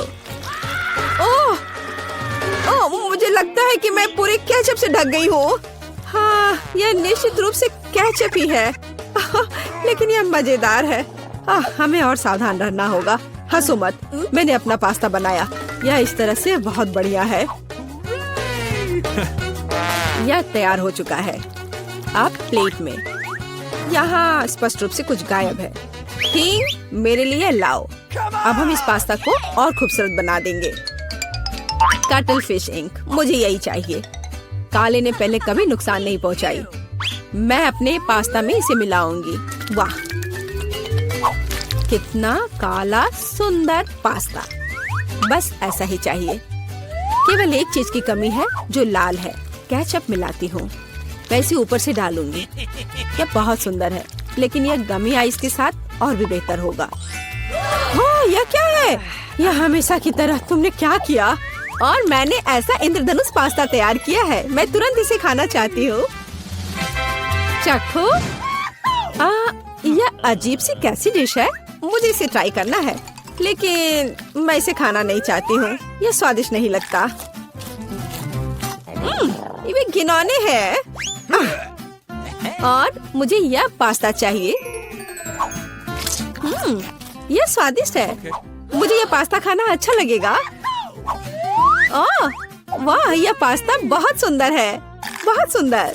ओह, मुझे लगता है कि मैं पूरे केचप से ढक गई हूँ। हाँ, यह निश्चित रूप से केचप ही है। लेकिन यह मजेदार है। हमें और सावधान रहना होगा। हंसो मत। मैंने अपना पास्ता बनाया। यह इस तरह से बहुत बढ़िया है। यह तैयार हो चुका है। अब प्लेट में। यहाँ स्पष्ट रूप से कुछ गायब है। ठीक, मेरे लिए लाओ। अब हम इस पास्ता को और खूबसूरत बना देंगे। कटल फिश इंक, मुझे यही चाहिए। काले ने पहले कभी नुकसान नहीं पहुंचाई। मैं अपने पास्ता में इसे मिलाऊंगी। वाह, कितना काला सुंदर पास्ता। बस ऐसा ही चाहिए। केवल एक चीज की कमी है जो लाल है। केचप मिलाती हूँ। मैं इसे ऊपर से डालूंगी। यह बहुत सुंदर है, लेकिन यह गमी आइस के साथ और भी बेहतर होगा। हाँ, यह क्या है? यह हमेशा की तरह तुमने क्या किया? और मैंने ऐसा इंद्रधनुष पास्ता तैयार किया है। मैं तुरंत इसे खाना चाहती हूँ। चखो। यह अजीब सी कैसी डिश है? मुझे इसे ट्राई करना है, लेकिन मैं इसे खाना नहीं चाहती हूँ। यह स्वादिष्ट नहीं लगता। ये घिनौने है। और मुझे यह पास्ता चाहिए। यह स्वादिष्ट है। मुझे यह पास्ता खाना अच्छा लगेगा। वाह, यह पास्ता बहुत सुंदर है। बहुत सुंदर।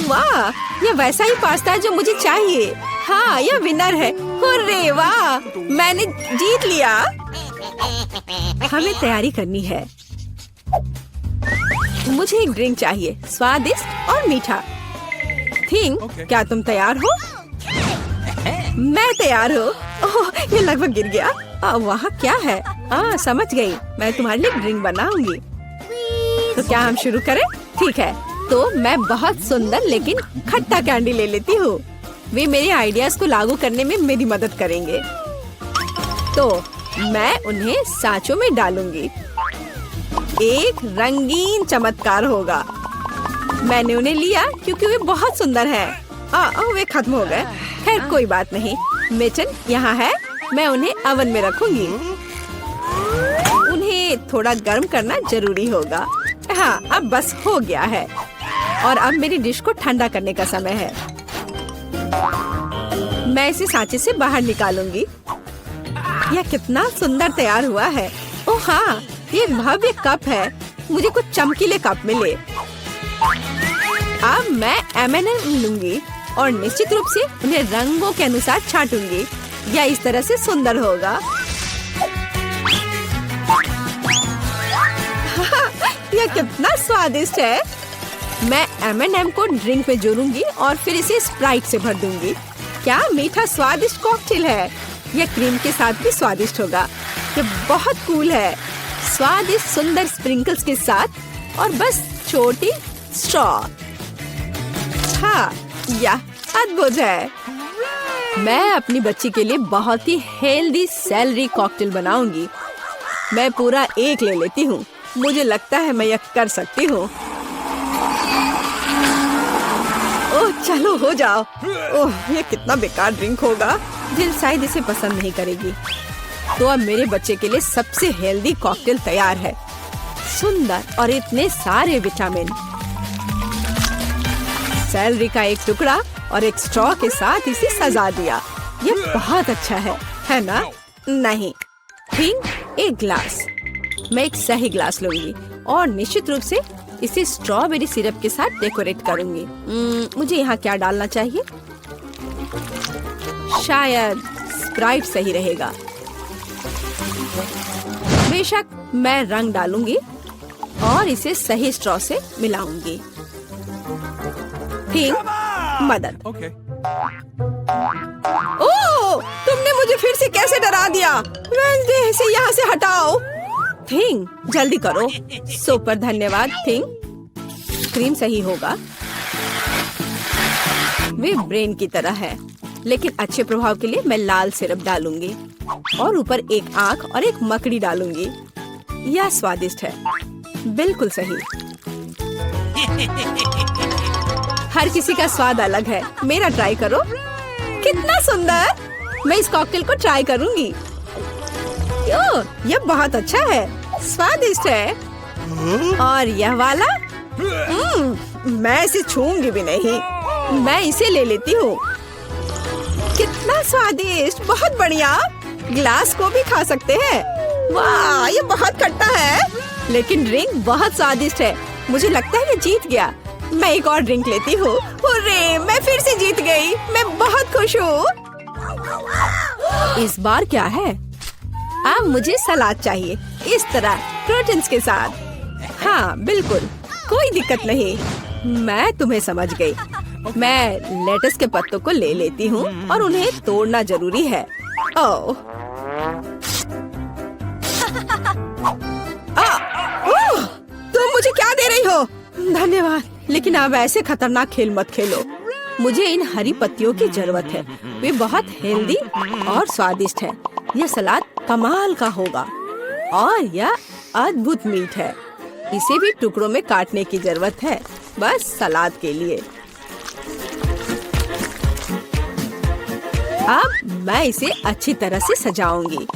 वाह, यह वैसा ही पास्ता है जो मुझे चाहिए। हाँ, यह विनर है। हुर्रे, वाह, मैंने जीत लिया। हमें तैयारी करनी है। मुझे एक ड्रिंक चाहिए, स्वादिष्ट और मीठा। थिंग, क्या तुम तैयार हो? मैं तैयार हूँ। ओह, ये लगभग गिर गया। वहाँ क्या है? समझ गई। मैं तुम्हारे लिए ड्रिंक बनाऊंगी। तो क्या हम शुरू करें? ठीक है। तो मैं बहुत सुंदर लेकिन खट्टा कैंडी ले लेती हूँ। वे मेरे आइडियाज को लागू करने में मेरी मदद करेंगे। तो मैं उन्हें सांचों में डालूंगी। एक रंगीन चमत्कार होगा। मैंने उन्हें लिया क्योंकि वे बहुत सुंदर हैं। वे खत्म हो गए। खैर, कोई बात नहीं। मिटन यहाँ है। मैं उन्हें ओवन में रखूंगी। उन्हें थोड़ा गर्म करना जरूरी होगा। हाँ, अब बस हो गया है। और अब मेरी डिश को ठंडा करने का समय है। मैं इसे सांचे से बाहर निकालूंगी। यह कितना सुंदर तैयार हुआ है। ओह हाँ, ये भव्य कप है। मुझे कुछ चमकीले कप मिले। अब मैं M&M लूंगी और निश्चित रूप से उन्हें रंगों के अनुसार छांटूंगी। यह इस तरह से सुंदर होगा। यह कितना स्वादिष्ट है। मैं M&M को ड्रिंक में जोड़ूंगी और फिर इसे स्प्राइट से भर दूंगी। क्या मीठा स्वादिष्ट कॉकटेल है। यह क्रीम के साथ भी स्वादिष्ट होगा। यह बहुत कूल है। स्वादिष्ट सुंदर स्प्रिंकल्स के साथ और बस छोटी स्ट्रॉ। हाँ, यह अद्भुत है। मैं अपनी बच्ची के लिए बहुत ही हेल्दी सेलरी कॉकटेल बनाऊंगी। मैं पूरा एक ले लेती हूँ। मुझे लगता है मैं यह कर सकती हूँ। ओह, चलो हो जाओ। ओह, ये कितना बेकार ड्रिंक होगा। जिल शायद इसे पसंद नहीं करेगी। तो अब मेरे बच्चे के लिए सबसे हेल्दी कॉकटेल तैयार है। सुंदर और इतने सारे विटामिन। सेलरी का एक टुकड़ा और एक स्ट्रॉ के साथ इसे सजा दिया। ये बहुत अच्छा है ना? नहीं, थिंक एक ग्लास। मैं एक सही ग्लास लूंगी और निश्चित रूप से इसे स्ट्रॉबेरी सिरप के साथ डेकोरेट करूंगी। मुझे यहाँ क्या डालना चाहिए? शायद स्प्राइट सही रहेगा। बेशक मैं रंग डालूंगी और इसे सही स्ट्रॉ से मिलाऊंगी। ठीक, मदद। Okay. ओह, तुमने मुझे फिर से कैसे डरा दिया? वेंसडे, इसे यहाँ से हटाओ। थिंग, जल्दी करो। सुपर धन्यवाद थिंग। क्रीम सही होगा। वे ब्रेन की तरह है, लेकिन अच्छे प्रभाव के लिए मैं लाल सिरप डालूंगी और ऊपर एक आंख और एक मकड़ी डालूंगी। यह स्वादिष्ट है, बिल्कुल सही। हर किसी का स्वाद अलग है। मेरा ट्राई करो। कितना सुंदर! मैं इस कॉकटेल को ट्राई करूंगी। यह बहुत अच्छा है, स्वादिष्ट है। और यह वाला? मैं इसे छूंगी भी नहीं। मैं इसे ले लेती हूँ। कितना स्वादिष्ट, बहुत बढ़िया। ग्लास को भी खा सकते हैं। वाह, ये बहुत खट्टा है, लेकिन ड्रिंक बहुत स्वादिष्ट है। मुझे लगता है ये जीत गया। मैं एक और ड्रिंक लेती हूँ। हुर्रे, मैं फिर से जीत गई। मैं बहुत खुश हूँ। इस बार क्या है? अब मुझे सलाद चाहिए, इस तरह प्रोटीन्स के साथ। हाँ बिल्कुल, कोई दिक्कत नहीं। मैं तुम्हें समझ गई। मैं लेटस के पत्तों को ले लेती हूँ और उन्हें तोड़ना जरूरी है। ओह, तुम मुझे क्या दे रही हो? धन्यवाद, लेकिन अब ऐसे खतरनाक खेल मत खेलो। मुझे इन हरी पत्तियों की जरूरत है। वे बहुत हेल्दी और स्वादिष्ट है। यह सलाद कमाल का होगा और यह अद्भुत मीट है। इसे भी टुकड़ों में काटने की जरूरत है, बस सलाद के लिए। अब मैं इसे अच्छी तरह से सजाऊंगी।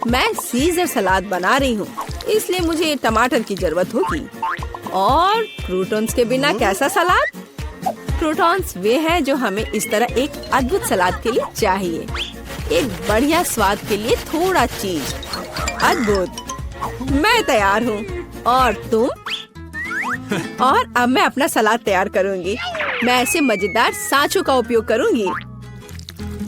मैं सीजर सलाद बना रही हूँ, इसलिए मुझे टमाटर की जरूरत होगी। और क्रूटॉन्स के बिना कैसा सलाद? क्रूटॉन्स वे हैं जो हमें इस तरह एक अद्भुत सलाद के लिए चाहिए। एक बढ़िया स्वाद के लिए थोड़ा चीज। अद्भुत। मैं तैयार हूँ। और तुम? और अब मैं अपना सलाद तैयार करूँगी। मैं ऐसे मजेदार सांचों का उपयोग करूँगी।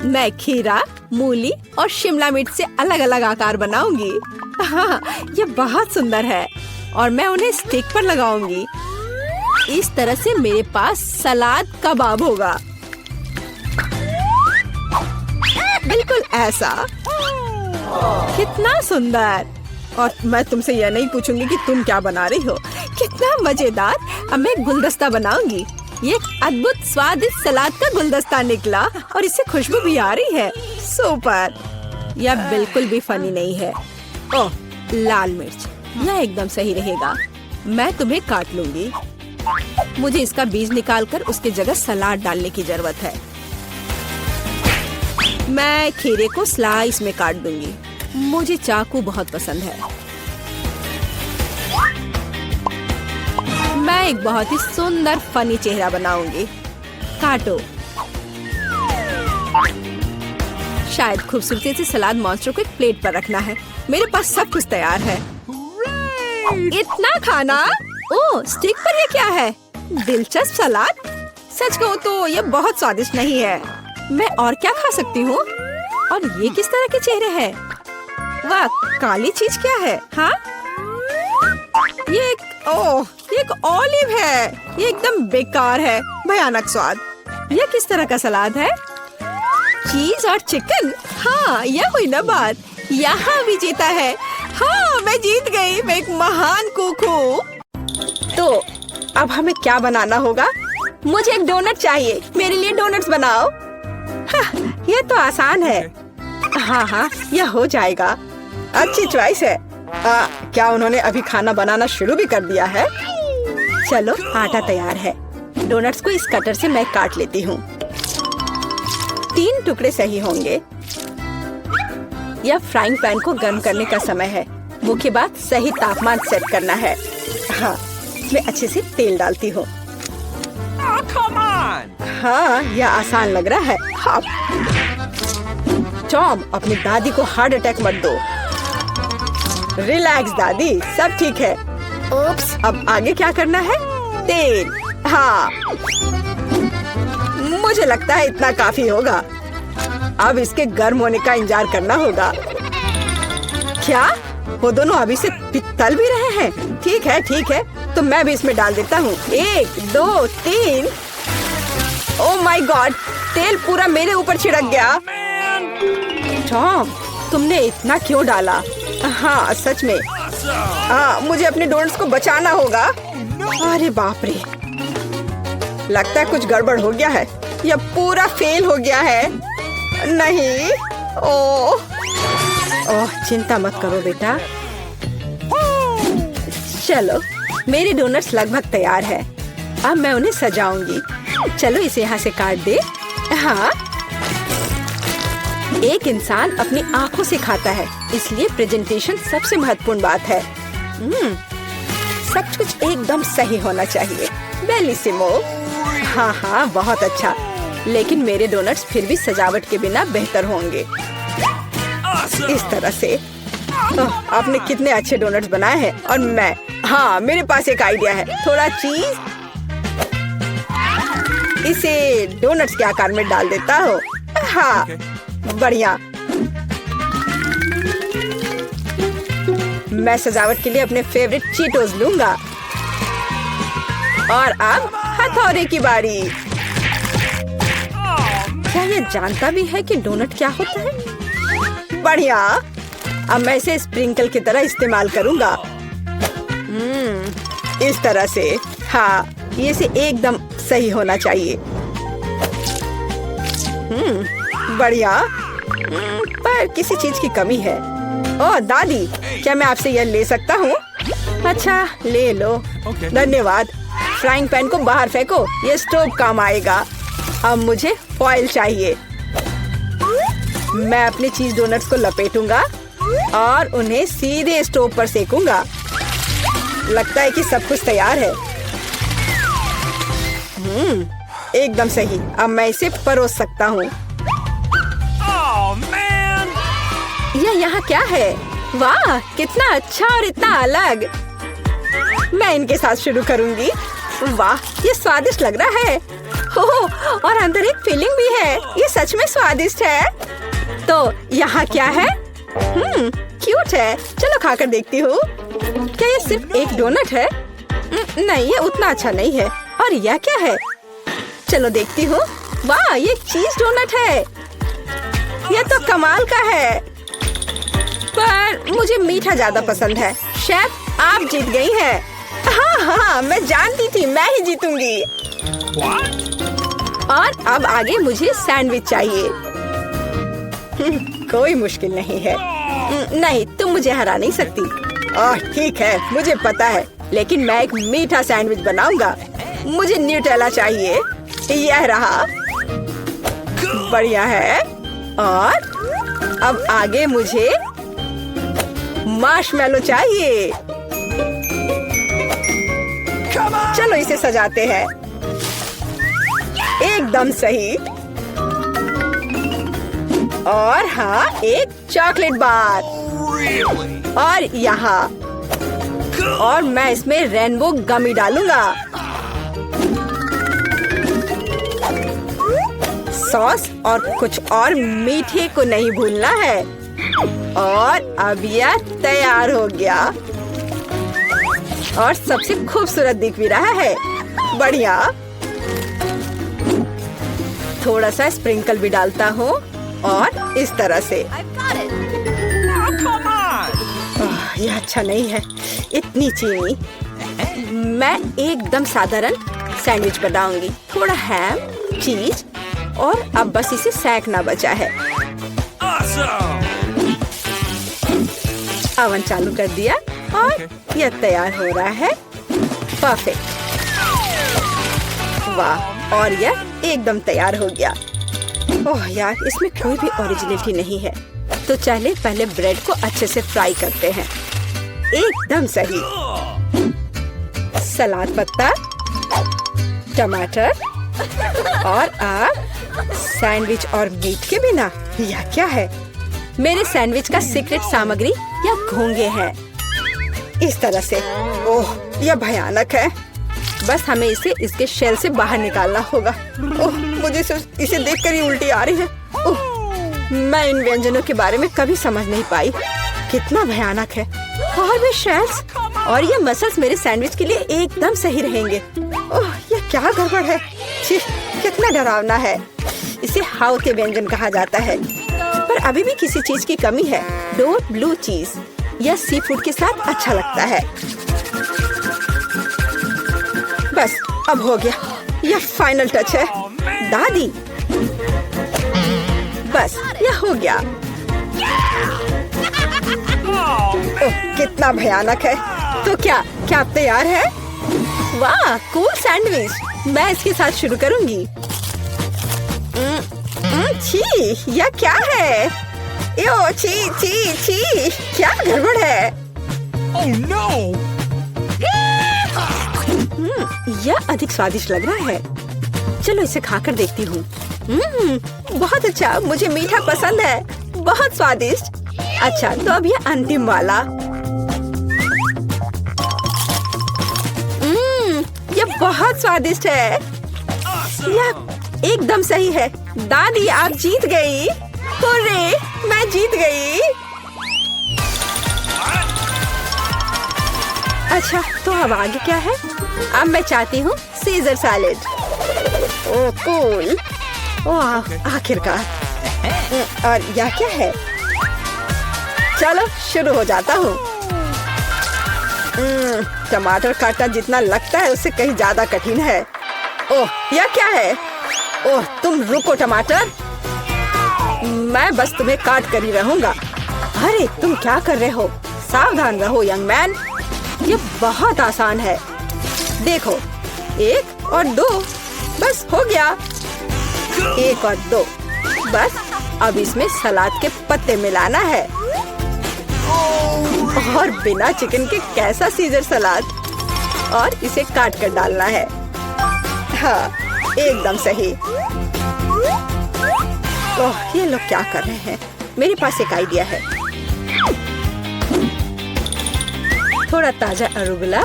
मैं खीरा, मूली और शिमला मिर्च से अलग अलग आकार बनाऊंगी। हाँ, ये बहुत सुंदर है और मैं उन्हें स्टिक पर लगाऊंगी। इस तरह से मेरे पास सलाद कबाब होगा। बिल्कुल ऐसा। कितना सुंदर। और मैं तुमसे यह नहीं पूछूंगी कि तुम क्या बना रही हो। कितना मजेदार। अब मैं गुलदस्ता बनाऊंगी। ये एक अद्भुत स्वादिष्ट सलाद का गुलदस्ता निकला और इससे खुशबू भी आ रही है। सुपर। यह बिल्कुल भी फनी नहीं है। ओह, लाल मिर्च, यह एकदम सही रहेगा। मैं तुम्हें काट लूंगी। मुझे इसका बीज निकालकर उसके जगह सलाद डालने की जरूरत है। मैं खीरे को स्लाइस में काट दूंगी। मुझे चाकू बहुत पसंद है। मैं एक बहुत ही सुंदर फनी चेहरा बनाऊंगी। काटो। शायद खूबसूरती से सलाद मॉन्स्टर को एक प्लेट पर रखना है। मेरे पास सब कुछ तैयार है। इतना खाना? ओह, स्टिक पर ये क्या है? दिलचस्प सलाद। सच कहूँ तो ये बहुत स्वादिष्ट नहीं है। मैं और क्या खा सकती हूँ? और ये किस तरह के चेहरे हैं? वाह, काली चीज क्या है? हाँ, ये एक ऑलिव है। ये एकदम बेकार है। भयानक स्वाद। ये किस तरह का सलाद है? चीज और चिकन। हाँ, यह हुई ना बात। यहाँ भी जीता है। हाँ, मैं जीत गई। मैं एक महान कुक हूँ। तो अब हमें क्या बनाना होगा? मुझे एक डोनट चाहिए। मेरे लिए डोनट्स बनाओ। हाँ, यह तो आसान है। हाँ, यह हो जाएगा। अच्छी चॉइस है। क्या उन्होंने अभी खाना बनाना शुरू भी कर दिया है? चलो, आटा तैयार है। डोनट्स को इस कटर से मैं काट लेती हूँ। 3 टुकड़े सही होंगे। यह फ्राइंग पैन को गर्म करने का समय है। मुख्य बात सही तापमान सेट करना है। हाँ, मैं अच्छे से तेल डालती हूँ। हाँ, यह आसान लग रहा है। हाँ। टॉम, अपनी दादी को हार्ट अटैक मत दो। रिलैक्स दादी, सब ठीक है। उप्स, अब आगे क्या करना है? तेल। हाँ, मुझे लगता है इतना काफी होगा। अब इसके गर्म होने का इंतजार करना होगा। क्या वो दोनों अभी से तल भी रहे हैं? ठीक है, तो मैं भी इसमें डाल देता हूँ। 1 2 3। ओह माय गॉड, तेल पूरा मेरे ऊपर छिड़क गया। टॉम, तुमने इतना क्यों डाला? हाँ सच में। मुझे अपने डोनट्स को बचाना होगा। अरे बाप रे, लगता है कुछ गड़बड़ हो गया है। यह पूरा फेल हो गया है। नहीं, ओह चिंता मत करो बेटा। चलो, मेरे डोनट्स लगभग तैयार है। अब मैं उन्हें सजाऊंगी। चलो इसे यहाँ से काट दे। हाँ, एक इंसान अपनी आंखों से खाता है, इसलिए प्रेजेंटेशन सबसे महत्वपूर्ण बात है। सब कुछ एकदम सही होना चाहिए। बेलिसिमो। हाँ, बहुत अच्छा। लेकिन मेरे डोनट्स फिर भी सजावट के बिना बेहतर होंगे। इस तरह से। आपने कितने अच्छे डोनट्स बनाए हैं। और हाँ, मेरे पास एक आइडिया है। थोड़ा चीज इसे डोनट्स के आकार में डाल देता हूँ। हाँ, बढ़िया। मैं सजावट के लिए अपने फेवरेट चीटोस लूंगा। और अब हथौड़े की बारी। क्या ये जानता भी है कि डोनट क्या होता है? बढ़िया। अब मैं इसे स्प्रिंकल की तरह इस्तेमाल करूंगा। इस तरह से। हाँ, ये से एकदम सही होना चाहिए। बढ़िया। पर किसी चीज की कमी है। ओह दादी, क्या मैं आपसे यह ले सकता हूँ? अच्छा, ले लो। धन्यवाद। फ्राइंग पैन को बाहर फेंको, ये स्टोव काम आएगा। अब मुझे फॉइल चाहिए। मैं अपने चीज डोनट्स को लपेटूंगा और उन्हें सीधे स्टोव पर सेकूंगा। लगता है कि सब कुछ तैयार है। एकदम सही। अब मैं इसे परोस सकता हूँ। यह यहाँ क्या है? वाह, कितना अच्छा और इतना अलग। मैं इनके साथ शुरू करूंगी। वाह, ये स्वादिष्ट लग रहा है। ओह, और अंदर एक फिलिंग भी है। ये सच में स्वादिष्ट है। तो यहाँ क्या है? क्यूट है। चलो खाकर देखती हूँ। क्या ये सिर्फ एक डोनट है? नहीं, ये उतना अच्छा नहीं है। और यह क्या है? चलो देखती हूँ। वाह, ये चीज डोनट है। यह तो कमाल का है। पर मुझे मीठा ज्यादा पसंद है। शेफ, आप जीत गई हैं। हाँ, मैं जानती थी मैं ही जीतूंगी। और अब आगे मुझे सैंडविच चाहिए। कोई मुश्किल नहीं है। नहीं, तुम मुझे हरा नहीं सकती। ठीक है, मुझे पता है, लेकिन मैं एक मीठा सैंडविच बनाऊंगा। मुझे न्यूटेला चाहिए। यह रहा। बढ़िया है। और अब आगे मुझे मार्शमेलो चाहिए। चलो इसे सजाते हैं। एकदम सही। और हाँ, एक चॉकलेट बार। और यहाँ। और मैं इसमें रेनबो गमी डालूंगा। सॉस और कुछ और मीठे को नहीं भूलना है। और अब यह तैयार हो गया। और सबसे खूबसूरत दिख भी रहा है। बढ़िया। थोड़ा सा स्प्रिंकल भी डालता हूँ। और इस तरह से। यह अच्छा नहीं है, इतनी चीनी। मैं एकदम साधारण सैंडविच बनाऊंगी। थोड़ा हैम, चीज और अब बस इसे सेकना बचा है। ओवन चालू कर दिया और यह तैयार हो रहा है। परफेक्ट। वाह, और यह एकदम तैयार हो गया। ओह यार, इसमें कोई भी ओरिजिनलिटी नहीं है। तो चले पहले ब्रेड को अच्छे से फ्राई करते हैं। एकदम सही। सलाद पत्ता, टमाटर और आप सैंडविच और मीट के बिना यह क्या है? मेरे सैंडविच का सीक्रेट सामग्री या घोंगे हैं। इस तरह से। ओह, यह भयानक है। बस हमें इसे इसके शेल से बाहर निकालना होगा। ओह, मुझे इसे देखकर ही उल्टी आ रही है। ओह, मैं इन व्यंजनों के बारे में कभी समझ नहीं पाई। कितना भयानक है। और भी शेल्स और ये मसल्स मेरे सैंडविच के लिए एकदम सही रहेंगे। ओह, यह क्या गड़बड़ है। छी, कितना डरावना है। इसे हाउ के व्यंजन कहा जाता है, पर अभी भी किसी चीज की कमी है। डोर ब्लू चीज, यह सी फूड के साथ अच्छा लगता है। बस अब हो गया, यह फाइनल टच है। दादी, बस यह हो गया। ओह, कितना भयानक है। तो क्या आप तैयार है? वाह, कूल सैंडविच। मैं इसके साथ शुरू करूंगी। छी, यह क्या है? यो, छी छी छी, क्या गड़बड़ है? Oh no! यह अधिक स्वादिष्ट लग रहा है। चलो इसे खाकर देखती हूँ। बहुत अच्छा, मुझे मीठा पसंद है। बहुत स्वादिष्ट। अच्छा, तो अब यह अंतिम वाला। यह बहुत स्वादिष्ट है। यह एकदम सही है। दादी, आप जीत गई। हुर्रे, मैं जीत गई। अच्छा, तो अब आगे क्या है? अब मैं चाहती हूँ सीजर सैलेड। ओह, कूल। ओह, आखिरकार। और यह क्या है? चलो शुरू हो जाता हूँ। टमाटर काटना जितना लगता है उससे कहीं ज्यादा कठिन है। ओह, यह क्या है? ओह, तुम रुको टमाटर, मैं बस तुम्हें काट कर ही रहूंगा। अरे, तुम क्या कर रहे हो? सावधान रहो यंग मैन। ये बहुत आसान है। देखो, 1 और 2, बस हो गया। 1 और 2, बस अब इसमें सलाद के पत्ते मिलाना है। और बिना चिकन के कैसा सीजर सलाद। और इसे काट कर डालना है। हाँ, एकदम सही। ओह, ये लोग क्या कर रहे हैं? मेरे पास एक आइडिया है। थोड़ा ताजा अरुगुला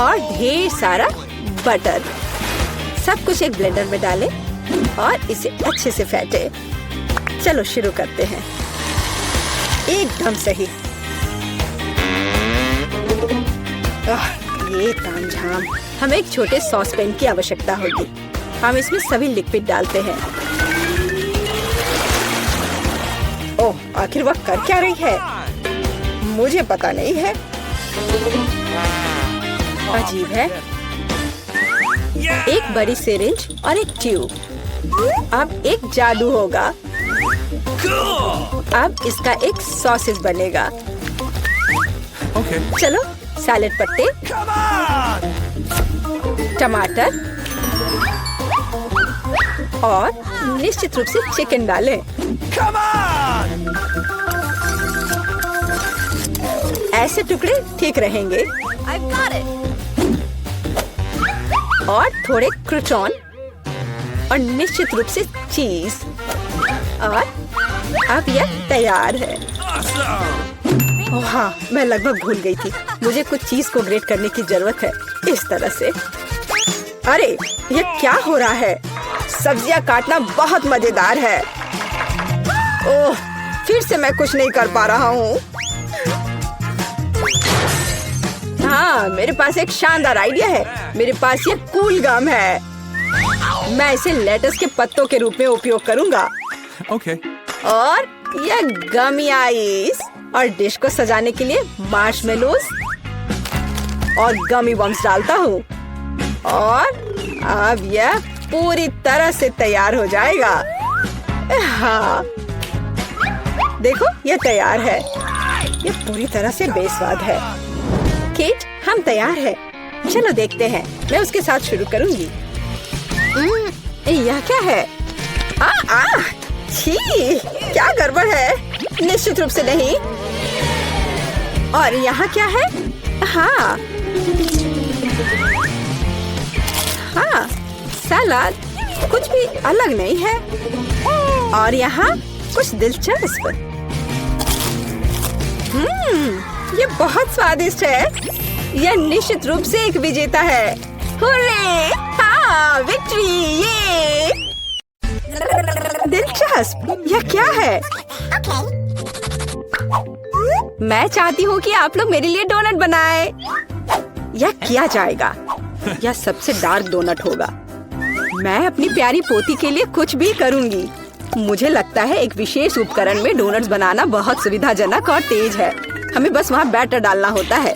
और ढेर सारा बटर। सब कुछ एक ब्लेंडर में डालें और इसे अच्छे से फेंटे। चलो शुरू करते हैं। एकदम सही। ये तामझाम। हमें एक छोटे सॉस पैन की आवश्यकता होगी। हम इसमें सभी लिक्विड डालते हैं। ओह, आखिर वह कर क्या रही है? मुझे पता नहीं है। अजीब है। एक बड़ी सिरिंज और एक ट्यूब। अब एक जादू होगा। अब इसका एक सॉसेज बनेगा। Okay. चलो, सैलेड पत्ते, टमाटर और निश्चित रूप से चिकन डालें। ऐसे टुकड़े ठीक रहेंगे। और थोड़े क्रूटॉन और निश्चित रूप से चीज। और अब यह तैयार है। ओह हाँ, मैं लगभग भूल गई थी। मुझे कुछ चीज को ग्रेट करने की जरूरत है। इस तरह से। अरे, ये क्या हो रहा है? सब्जियां काटना बहुत मजेदार है। ओह, फिर से मैं कुछ नहीं कर पा रहा हूँ। हाँ, मेरे पास एक शानदार आइडिया है। मेरे पास ये कूल गम है। मैं इसे लेटस के पत्तों के रूप में उपयोग करूंगा। Okay. और यह गमी आइस और डिश को सजाने के लिए मार्शमेलोज और गमी बम्स डालता हूँ। और अब यह पूरी तरह से तैयार हो जाएगा। हाँ, देखो, यह तैयार है। यह पूरी तरह से बेस्वाद है। केट, हम तैयार हैं। चलो देखते हैं। मैं उसके साथ शुरू करूंगी। यह क्या है? छी, क्या गड़बड़ है? निश्चित रूप से नहीं। और यहाँ क्या है? हाँ, सलाद कुछ भी अलग नहीं है। और यहाँ कुछ दिलचस्प। ये बहुत स्वादिष्ट है। यह निश्चित रूप से एक विजेता है। हुर्रे! हाँ, विक्ट्री! ये दिलचस्प। यह क्या है? मैं चाहती हूँ कि आप लोग मेरे लिए डोनट बनाएं। यह किया जाएगा। यह सबसे डार्क डोनट होगा। मैं अपनी प्यारी पोती के लिए कुछ भी करूँगी। मुझे लगता है एक विशेष उपकरण में डोनट्स बनाना बहुत सुविधाजनक और तेज है। हमें बस वहाँ बैटर डालना होता है।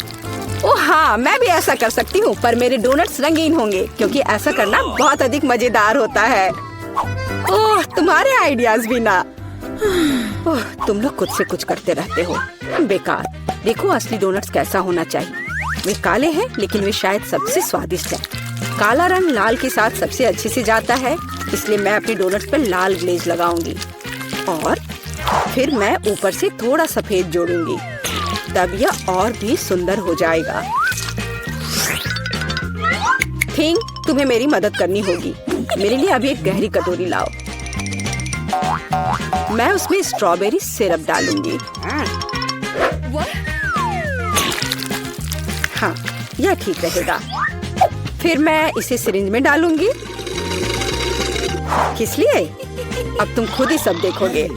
ओह हाँ, मैं भी ऐसा कर सकती हूँ, पर मेरे डोनट्स रंगीन होंगे क्योंकि ऐसा करना बहुत अधिक मजेदार होता है। ओह, तुम्हारे आइडियाज भी ना। ओह, तुम लोग खुद से कुछ करते रहते हो। बेकार। देखो असली डोनट्स कैसा होना चाहिए। वे काले हैं, लेकिन वे शायद सबसे स्वादिष्ट हैं। काला रंग लाल के साथ सबसे अच्छे से जाता है, इसलिए मैं अपनी डोनट्स पर लाल ग्लेज लगाऊंगी और फिर मैं ऊपर से थोड़ा सफेद जोड़ूंगी। तब यह और भी सुंदर हो जाएगा। थिंग, तुम्हें मेरी मदद करनी होगी। मेरे लिए अभी एक गहरी कटोरी लाओ। मैं उसमें स्ट्रॉबेरी सिरप डालूंगी। हाँ, यह ठीक रहेगा। फिर मैं इसे सिरिंज में डालूंगी। किस लिए? अब तुम खुद ही सब देखोगे।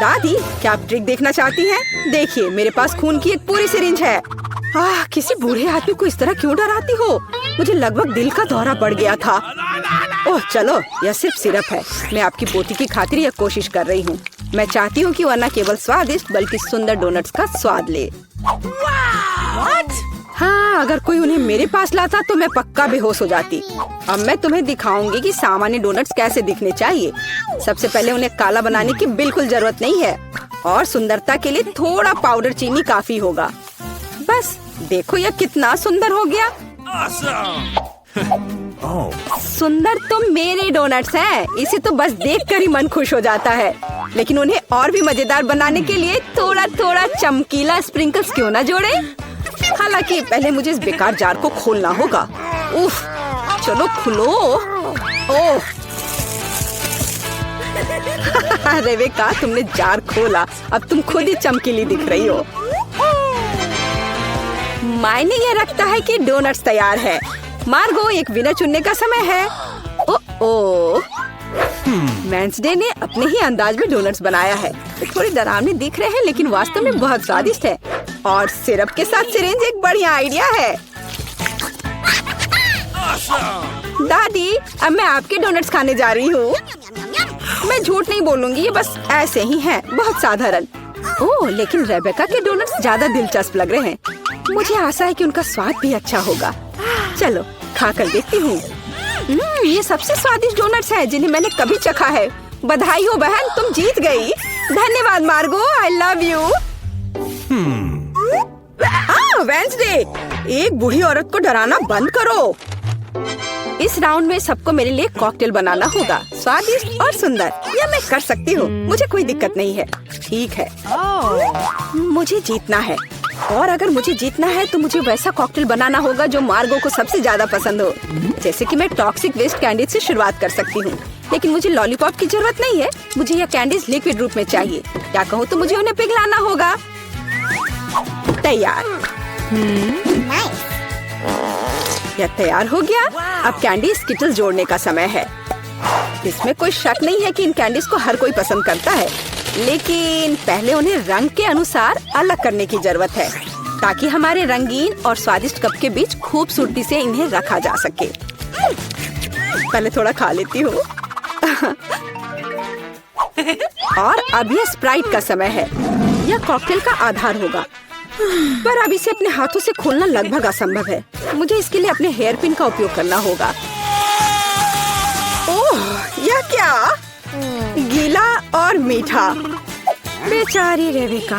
दादी, क्या आप ट्रिक देखना चाहती हैं? देखिए, मेरे पास खून की एक पूरी सिरिंज है। किसी बूढ़े आदमी को इस तरह क्यों डराती हो? मुझे लगभग दिल का दौरा पड़ गया था। ओह चलो, यह सिर्फ सिरप है। मैं आपकी पोती की खातिर यह कोशिश कर रही हूँ। मैं चाहती हूँ कि वह न केवल स्वादिष्ट बल्कि सुंदर डोनट्स का स्वाद ले। हाँ, अगर कोई उन्हें मेरे पास लाता तो मैं पक्का बेहोश हो जाती। अब मैं तुम्हें दिखाऊंगी कि सामान्य डोनट्स कैसे दिखने चाहिए। सबसे पहले उन्हें काला बनाने की बिल्कुल जरूरत नहीं है और सुंदरता के लिए थोड़ा पाउडर चीनी काफी होगा। बस देखो, यह कितना सुंदर हो गया। सुंदर तो मेरे डोनट्स हैं। इसे तो बस देखकर ही मन खुश हो जाता है। लेकिन उन्हें और भी मजेदार बनाने के लिए थोड़ा थोड़ा चमकीला स्प्रिंकल्स क्यों ना जोड़े? हालांकि पहले मुझे इस बेकार जार को खोलना होगा। उफ, चलो खुलो। ओह रेवेका, तुमने जार खोला। अब तुम खुद ही चमकीली दिख रही हो। मायने ये रखता है कि डोनट्स तैयार है। मार्गो, एक विनर चुनने का समय है। ओह, वेंसडे ने अपने ही अंदाज में डोनट्स बनाया है। थोड़े डरावने दिख रहे हैं, लेकिन वास्तव में बहुत स्वादिष्ट है। और सिरप के साथ सिरिंज एक बढ़िया आइडिया है। दादी, अब मैं आपके डोनट्स खाने जा रही हूँ। मैं झूठ नहीं बोलूंगी, ये बस ऐसे ही हैं, बहुत साधारण। ओह, लेकिन रेबेका के डोनट्स ज्यादा दिलचस्प लग रहे हैं। मुझे आशा है कि उनका स्वाद भी अच्छा होगा। चलो खा कर देखती हूँ। ये सबसे स्वादिष्ट डोनट्स हैं जिन्हें मैंने कभी चखा है। बधाई हो बहन, तुम जीत गई। धन्यवाद मार्गो, आई लव यू। वेंसडे, एक बूढ़ी औरत को डराना बंद करो। इस राउंड में सबको मेरे लिए कॉकटेल बनाना होगा, स्वादिष्ट और सुंदर। यह मैं कर सकती हूँ, मुझे कोई दिक्कत नहीं है। ठीक है, मुझे जीतना है। और अगर मुझे जीतना है तो मुझे वैसा कॉकटेल बनाना होगा जो मार्गो को सबसे ज्यादा पसंद हो। जैसे कि मैं टॉक्सिक वेस्ट कैंडीज से शुरुआत कर सकती हूँ, लेकिन मुझे लॉलीपॉप की जरूरत नहीं है। मुझे यह कैंडीज लिक्विड रूप में चाहिए। क्या कहूँ तो मुझे उन्हें पिघलाना होगा। तैयार। यह तैयार हो गया। अब कैंडी स्किटल्स जोड़ने का समय है। इसमें कोई शक नहीं है कि इन कैंडीज को हर कोई पसंद करता है, लेकिन पहले उन्हें रंग के अनुसार अलग करने की जरूरत है ताकि हमारे रंगीन और स्वादिष्ट कप के बीच खूबसूरती से इन्हें रखा जा सके। पहले थोड़ा खा लेती हूँ। और अब यह स्प्राइट का समय है। यह कॉकटेल का आधार होगा, पर अब इसे अपने हाथों से खोलना लगभग असंभव है। मुझे इसके लिए अपने हेयर पिन का उपयोग करना होगा। ओह, यह क्या? गीला और मीठा। बेचारी रेवेका।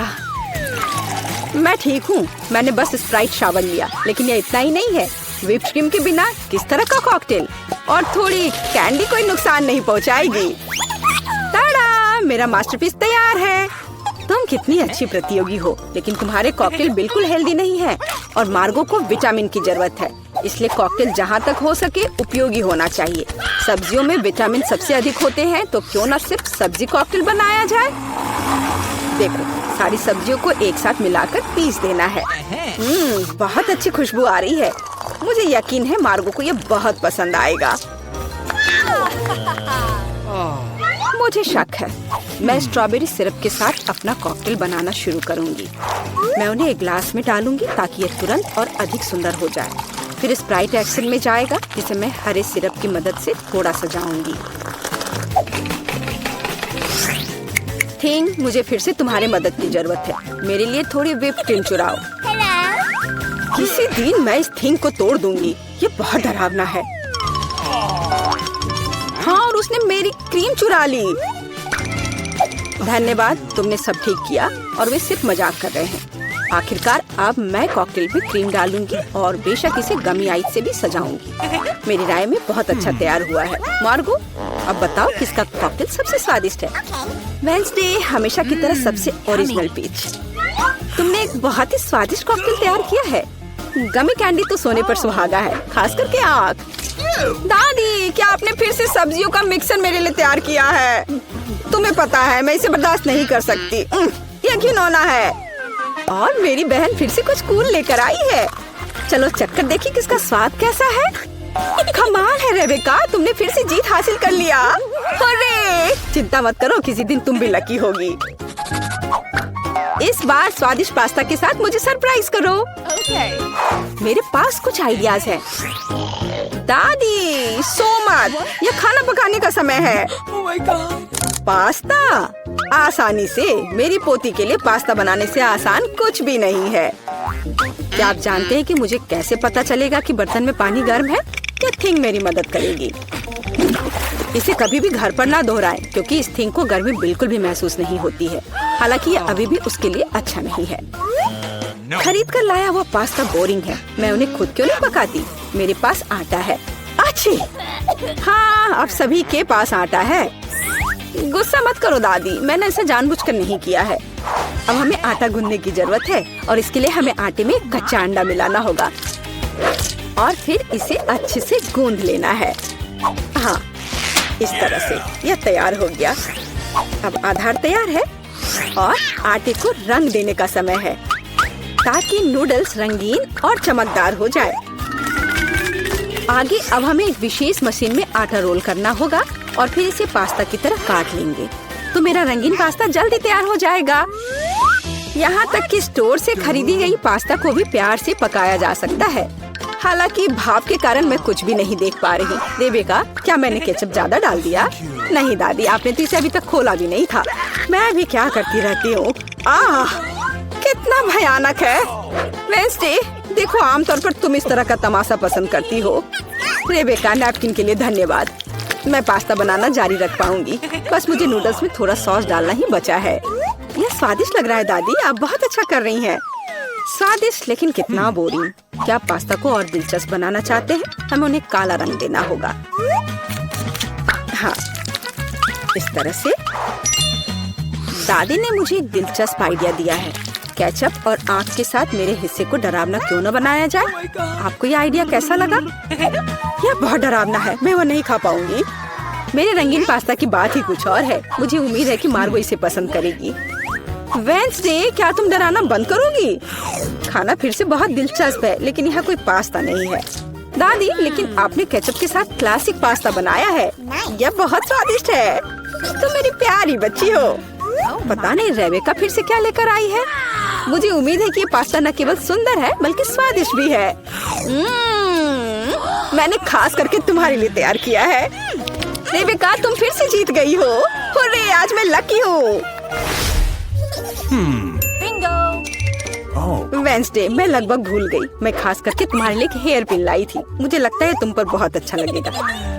मैं ठीक हूँ, मैंने बस स्प्राइट शावर लिया, लेकिन यह इतना ही नहीं है। व्हिप्ड क्रीम के बिना किस तरह का कॉकटेल? और थोड़ी कैंडी कोई नुकसान नहीं पहुँचाएगी। ताड़ा, मेरा मास्टरपीस तैयार है। तुम कितनी अच्छी प्रतियोगी हो, लेकिन तुम्हारे कॉकटेल बिल्कुल हेल्दी नहीं है और मार्गो को विटामिन की जरूरत है। इसलिए कॉकटेल जहाँ तक हो सके उपयोगी होना चाहिए। सब्जियों में विटामिन सबसे अधिक होते हैं, तो क्यों न सिर्फ सब्जी कॉकटेल बनाया जाए। देखो, सारी सब्जियों को एक साथ मिलाकर पीस देना है। बहुत अच्छी खुशबू आ रही है। मुझे यकीन है मार्गो को ये बहुत पसंद आएगा। मुझे शक है। मैं स्ट्रॉबेरी सिरप के साथ अपना कॉकटेल बनाना शुरू करूंगी। मैं उन्हें एक ग्लास में डालूंगी ताकि ये तुरंत और अधिक सुंदर हो जाए। फिर स्प्राइट एक्शन में जाएगा, जिसे मैं हरे सिरप की मदद से थोड़ा सजाऊंगी। थिंग, मुझे फिर से तुम्हारे मदद की जरूरत है। मेरे लिए थोड़ी व्हिप क्रीम चुराओ। किसी दिन मैं इस थिंग को तोड़ दूंगी। ये बहुत डरावना है। हाँ, और उसने मेरी क्रीम चुरा ली। धन्यवाद, तुमने सब ठीक किया। और वे सिर्फ मजाक कर रहे हैं। आखिरकार अब मैं कॉकटेल पे क्रीम डालूंगी और बेशक इसे गमी आइस से भी सजाऊंगी। मेरी राय में बहुत अच्छा तैयार हुआ है। मार्गो, अब बताओ किसका कॉकटेल सबसे स्वादिष्ट है? वेंसडे, हमेशा की तरह सबसे ओरिजिनल पीच। तुमने एक बहुत ही स्वादिष्ट कॉकटेल तैयार किया है। गमी कैंडी तो सोने पर सुहागा है, खास करके आँख। दादी, क्या आपने फिर से सब्जियों का मिक्सर मेरे लिए तैयार किया है? तुम्हें पता है मैं इसे बर्दाश्त नहीं कर सकती। ये घिनौना है। और मेरी बहन फिर से कुछ कूल लेकर आई है। चलो चक्कर देखिए किसका स्वाद कैसा है। कमाल है रेबेका, तुमने फिर से जीत हासिल कर लिया। अरे चिंता मत करो, किसी दिन तुम भी लकी होगी। इस बार स्वादिष्ट पास्ता के साथ मुझे सरप्राइज करो। मेरे पास कुछ आइडियाज हैं। दादी, सो मत, यह खाना पकाने का समय है। Oh my God. पास्ता आसानी से। मेरी पोती के लिए पास्ता बनाने से आसान कुछ भी नहीं है। क्या आप जानते हैं कि मुझे कैसे पता चलेगा कि बर्तन में पानी गर्म है? क्या थिंग मेरी मदद करेगी। इसे कभी भी घर पर ना दोहराएं, क्योंकि इस थिंग को गर्मी बिल्कुल भी महसूस नहीं होती है। हालांकि ये अभी भी उसके लिए अच्छा नहीं है। खरीद कर लाया हुआ पास्ता बोरिंग है। मैं उन्हें खुद क्यों नहीं पकाती? मेरे पास आटा है। अच्छी, हाँ, अब सभी के पास आटा है। गुस्सा मत करो दादी, मैंने ऐसा जानबूझकर नहीं किया है। अब हमें आटा गूंदने की जरूरत है और इसके लिए हमें आटे में कच्चा अंडा मिलाना होगा और फिर इसे अच्छे से गूंद लेना है। हाँ, इस तरह से यह तैयार हो गया। अब आधार तैयार है और आटे को रंग देने का समय है ताकि नूडल्स रंगीन और चमकदार हो जाए। आगे अब हमें एक विशेष मशीन में आटा रोल करना होगा और फिर इसे पास्ता की तरह काट लेंगे, तो मेरा रंगीन पास्ता जल्दी तैयार हो जाएगा। यहाँ तक कि स्टोर से खरीदी गई पास्ता को भी प्यार से पकाया जा सकता है। हालांकि भाप के कारण मैं कुछ भी नहीं देख पा रही। रेबेका, क्या मैंने केचप ज्यादा डाल दिया? नहीं दादी, आपने तो इसे अभी तक खोला भी नहीं था। मैं भी क्या करती रहती हूँ। कितना भयानक है। वेंसडे, देखो, आमतौर पर तुम इस तरह का तमाशा पसंद करती हो। रेबेका, नैपकिन के लिए धन्यवाद। मैं पास्ता बनाना जारी रख पाऊंगी। बस मुझे नूडल्स में थोड़ा सॉस डालना ही बचा है। यह स्वादिष्ट लग रहा है दादी, आप बहुत अच्छा कर रही हैं। स्वादिष्ट, लेकिन कितना बोरिंग। क्या आप पास्ता को और दिलचस्प बनाना चाहते हैं? हमें उन्हें काला रंग देना होगा। हाँ, इस तरह से। दादी ने मुझे एक दिलचस्प आइडिया दिया है। केचप और आँख के साथ मेरे हिस्से को डरावना क्यों न बनाया जाए? आपको ये आइडिया कैसा लगा? यह बहुत डरावना है, मैं वो नहीं खा पाऊंगी। मेरे रंगीन पास्ता की बात ही कुछ और है। मुझे उम्मीद है कि मार्गो इसे पसंद करेगी। वेंसडे, क्या तुम डराना बंद करोगी? खाना फिर से बहुत दिलचस्प है, लेकिन यहाँ कोई पास्ता नहीं है। दादी, लेकिन आपने केचप के साथ क्लासिक पास्ता बनाया है। यह बहुत स्वादिष्ट है। तुम मेरी प्यारी बच्ची हो। पता नहीं रेबेका फिर से क्या लेकर आई है। मुझे उम्मीद है कि ये पास्ता न केवल सुंदर है बल्कि स्वादिष्ट भी है। मैंने खास करके तुम्हारे लिए तैयार किया है। रेबेका, तुम फिर से जीत गई हो। हुर्रे, आज मैं लकी हूँ। वेंसडे, मैं लगभग भूल गई। मैं खास करके तुम्हारे लिए एक हेयर पिन लाई थी। मुझे लगता है तुम पर बहुत अच्छा लगेगा।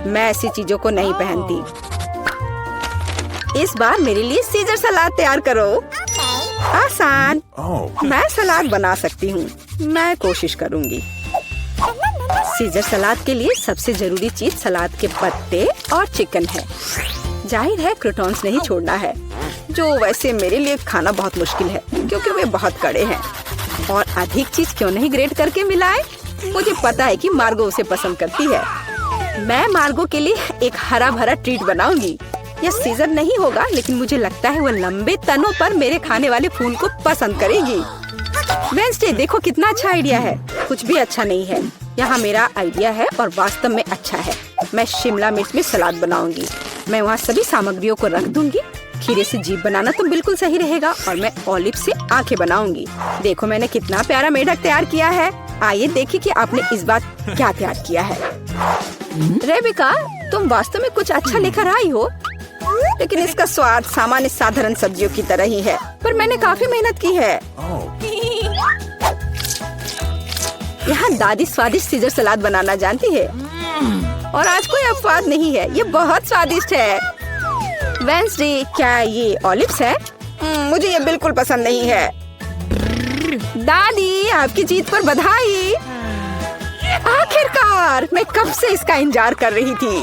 मैं ऐसी चीजों को नहीं पहनती। इस बार मेरे लिए सीजर सलाद तैयार करो। आसान। मैं सलाद बना सकती हूँ। मैं कोशिश करूँगी। सीजर सलाद के लिए सबसे जरूरी चीज सलाद के पत्ते और चिकन है। जाहिर है क्रूटॉन्स नहीं छोड़ना है, जो वैसे मेरे लिए खाना बहुत मुश्किल है क्योंकि वे बहुत कड़े हैं। और अधिक चीज क्यों नहीं ग्रेट करके मिलाए? मुझे पता है कि मार्गो उसे पसंद करती है। मैं मार्गो के लिए एक हरा भरा ट्रीट बनाऊंगी। यह सीजर नहीं होगा, लेकिन मुझे लगता है वो लंबे तनों पर मेरे खाने वाले फूल को पसंद करेगी। वेंसडे, देखो कितना अच्छा आइडिया है। कुछ भी अच्छा नहीं है। यहाँ मेरा आइडिया है और वास्तव में अच्छा है। मैं शिमला मिर्च में सलाद बनाऊंगी। मैं वहाँ सभी सामग्रियों को रख दूंगी। खीरे से जीभ बनाना तो बिल्कुल सही रहेगा और मैं ऑलिव से आंखें बनाऊंगी। देखो मैंने कितना प्यारा मेढक तैयार किया है। आइए देखिए कि आपने इस बार क्या तैयार किया है। रेबिका, तुम वास्तव में कुछ अच्छा लेकर आई हो, लेकिन इसका स्वाद सामान्य साधारण सब्जियों की तरह ही है। पर मैंने काफी मेहनत की है। यहाँ दादी स्वादिष्ट सीजर सलाद बनाना जानती है और आज कोई अपवाद नहीं है। ये बहुत स्वादिष्ट है। वेंसडे, क्या ये ऑलिव्स है? मुझे ये बिल्कुल पसंद नहीं है। दादी, आपकी जीत पर बधाई। आखिरकार, मैं कब से इसका इंतजार कर रही थी।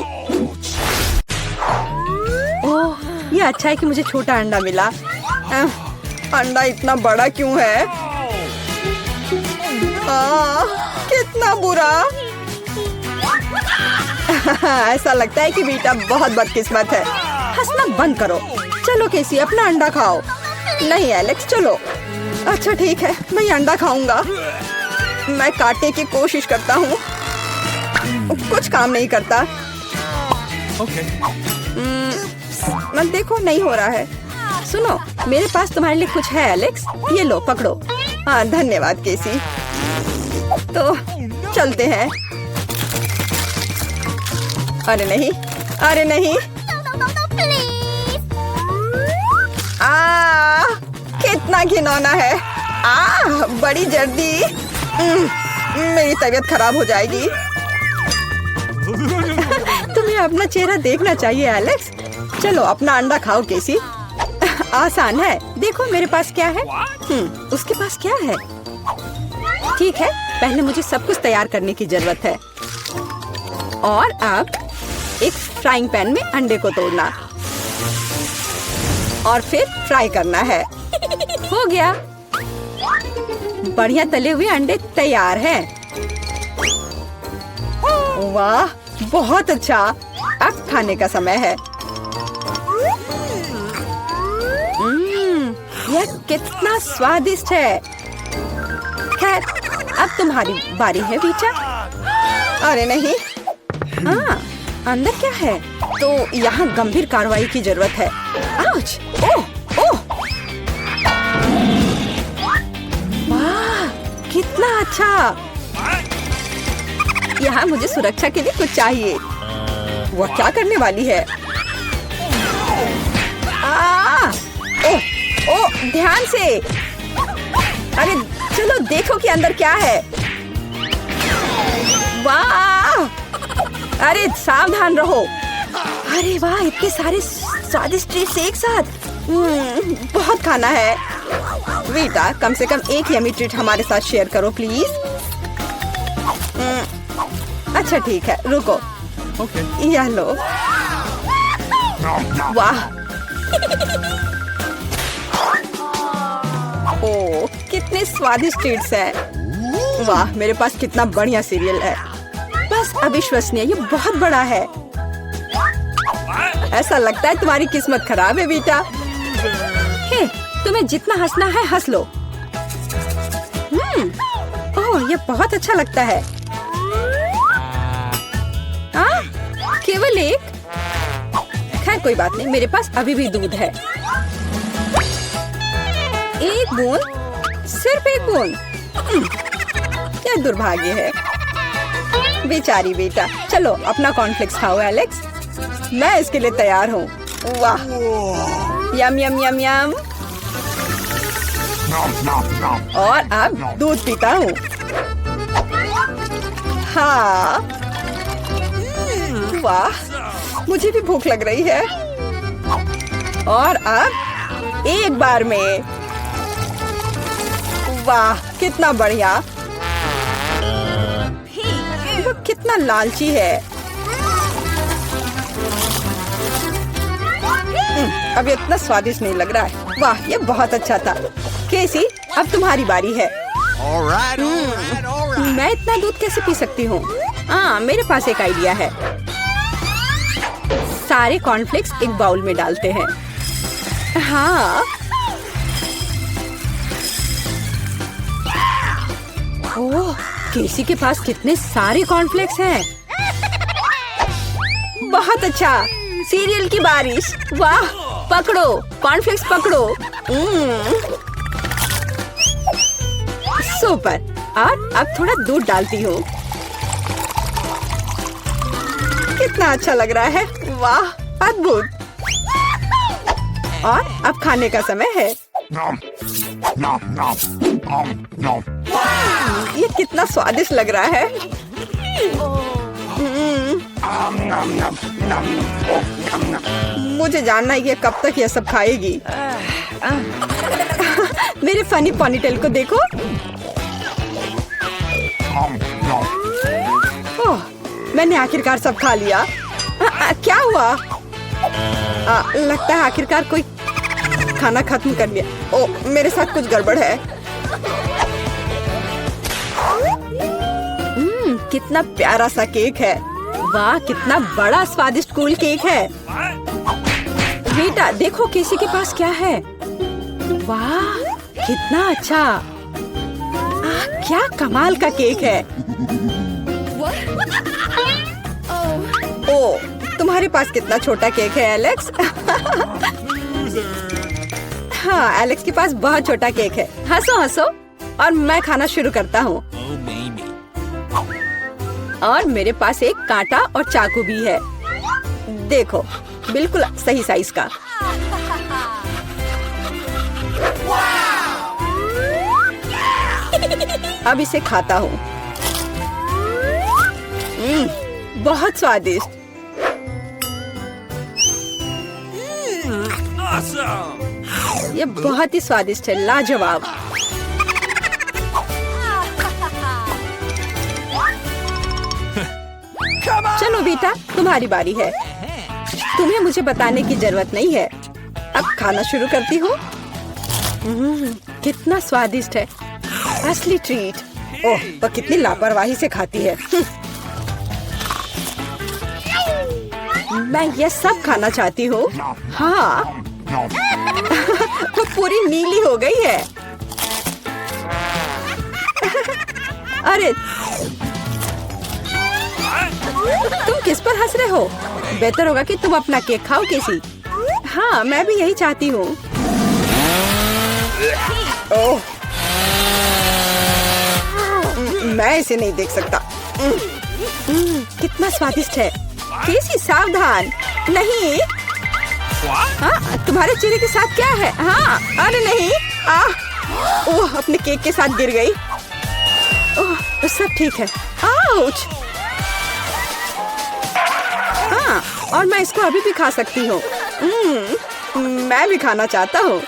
ओह, ये अच्छा है कि मुझे छोटा अंडा मिला। अंडा इतना बड़ा क्यों है? कितना बुरा। ऐसा लगता है कि बेटा बहुत बदकिस्मत है। हंसना बंद करो। चलो केसी, अपना अंडा खाओ। नहीं एलेक्स, चलो। अच्छा ठीक है, मैं अंडा खाऊंगा। मैं काटने की कोशिश करता हूँ, कुछ काम नहीं करता। Okay. मत देखो, नहीं हो रहा है। सुनो, मेरे पास तुम्हारे लिए कुछ है एलेक्स। ये लो, पकड़ो। हाँ धन्यवाद केसी। तो चलते हैं। अरे नहीं, अरे नहीं। कितना घिनौना है। बड़ी जल्दी। मेरी तबीयत खराब हो जाएगी। तुम्हें अपना चेहरा देखना चाहिए एलेक्स। चलो अपना अंडा खाओ केसी। आसान है। देखो मेरे पास क्या है। उसके पास क्या है? ठीक है, पहले मुझे सब कुछ तैयार करने की जरूरत है। और अब एक फ्राइंग पैन में अंडे को तोड़ना और फिर फ्राई करना है। हो गया। बढ़िया तले हुए अंडे तैयार हैं। वाह, बहुत अच्छा। अब खाने का समय है। यह कितना स्वादिष्ट है। खैर, अब तुम्हारी बारी है बीटा। अरे नहीं। अंदर क्या है? तो यहाँ गंभीर कार्रवाई की जरूरत है। आउच! ओह! ओह! वाह, कितना अच्छा। यहाँ मुझे सुरक्षा के लिए कुछ चाहिए। वह क्या करने वाली है? ओह! ओह! ध्यान से। अरे चलो देखो कि अंदर क्या है। वाह! अरे सावधान रहो। अरे वाह, इतने सारे स्वादिष्ट ट्रीट्स एक साथ। बहुत खाना है। बेटा, कम से कम एक यमी ट्रीट हमारे साथ शेयर करो प्लीज। अच्छा ठीक है, रुको। Okay. यह लो। वाह। ओह, कितने स्वादिष्ट ट्रीट्स हैं। वाह, मेरे पास कितना बढ़िया सीरियल है। बस अविश्वसनीय, ये बहुत बड़ा है। ऐसा लगता है तुम्हारी किस्मत खराब है बेटा। हे, तुम्हें जितना हंसना है हंस लो। ओह, ये बहुत अच्छा लगता है। केवल एक? खैर कोई बात नहीं, मेरे पास अभी भी दूध है। एक बूंद, सिर्फ एक बूंद। क्या दुर्भाग्य है। बेचारी बेटा। चलो अपना कॉर्नफ्लेक्स खाओ एलेक्स। मैं इसके लिए तैयार हूँ। वाह, यम यम यम यम। और अब दूध पीता हूँ। हाँ, वाह, मुझे भी भूख लग रही है। और अब एक बार में। वाह, कितना बढ़िया। वो कितना लालची है। अब ये इतना स्वादिष्ट नहीं लग रहा है। वाह, ये बहुत अच्छा था। केसी, अब तुम्हारी बारी है। मैं इतना दूध कैसे पी सकती हूँ? मेरे पास एक आइडिया है। सारे कॉर्नफ्लेक्स एक बाउल में डालते हैं। हाँ। ओह, केसी के पास कितने सारे कॉर्नफ्लेक्स हैं। बहुत अच्छा, सीरियल की बारिश। वाह, पकड़ो कॉर्नफ्लेक्स पकड़ो। सुपर। और अब थोड़ा दूध डालती हूँ। कितना अच्छा लग रहा है। वाह, अद्भुत। और अब खाने का समय है। ये कितना स्वादिष्ट लग रहा है। मुझे जानना है ये कब तक ये सब खाएगी। मेरे फनी पोनीटेल को देखो। ओह, मैंने आखिरकार सब खा लिया। क्या हुआ? लगता है आखिरकार कोई खाना खत्म कर लिया। ओह, मेरे साथ कुछ गड़बड़ है। कितना प्यारा सा केक है। वाह, कितना बड़ा स्वादिष्ट कूल केक है। बेटा देखो केसी के पास क्या है। वाह, कितना अच्छा। क्या कमाल का केक है। ओह, तुम्हारे पास कितना छोटा केक है एलेक्स। हाँ, एलेक्स के पास बहुत छोटा केक है। हंसो हंसो। और मैं खाना शुरू करता हूँ। और मेरे पास एक कांटा और चाकू भी है। देखो, बिल्कुल सही साइज का। अब इसे खाता हूँ। बहुत स्वादिष्ट। ये बहुत ही स्वादिष्ट है, लाजवाब। चलो बेटा, तुम्हारी बारी है। तुम्हें मुझे बताने की जरूरत नहीं है। अब खाना शुरू करती हूँ। कितना स्वादिष्ट है, असली ट्रीट। ओह, वो कितनी लापरवाही से खाती है। मैं ये सब खाना चाहती हूँ। हाँ। वो पूरी नीली हो गई है। अरे तुम किस पर हंस रहे हो? बेहतर होगा कि तुम अपना केक खाओ केसी। हाँ, मैं भी यही चाहती हूँ। ओह, मैं इसे नहीं देख सकता। कितना स्वादिष्ट है। केसी सावधान। नहीं। हाँ, तुम्हारे चेहरे के साथ क्या है? हाँ, अरे नहीं। ओह, अपने केक के साथ गिर गई। ओह, सब ठीक है। आउच। हाँ, और मैं इसको अभी भी खा सकती हूँ। मैं भी खाना चाहता हूँ।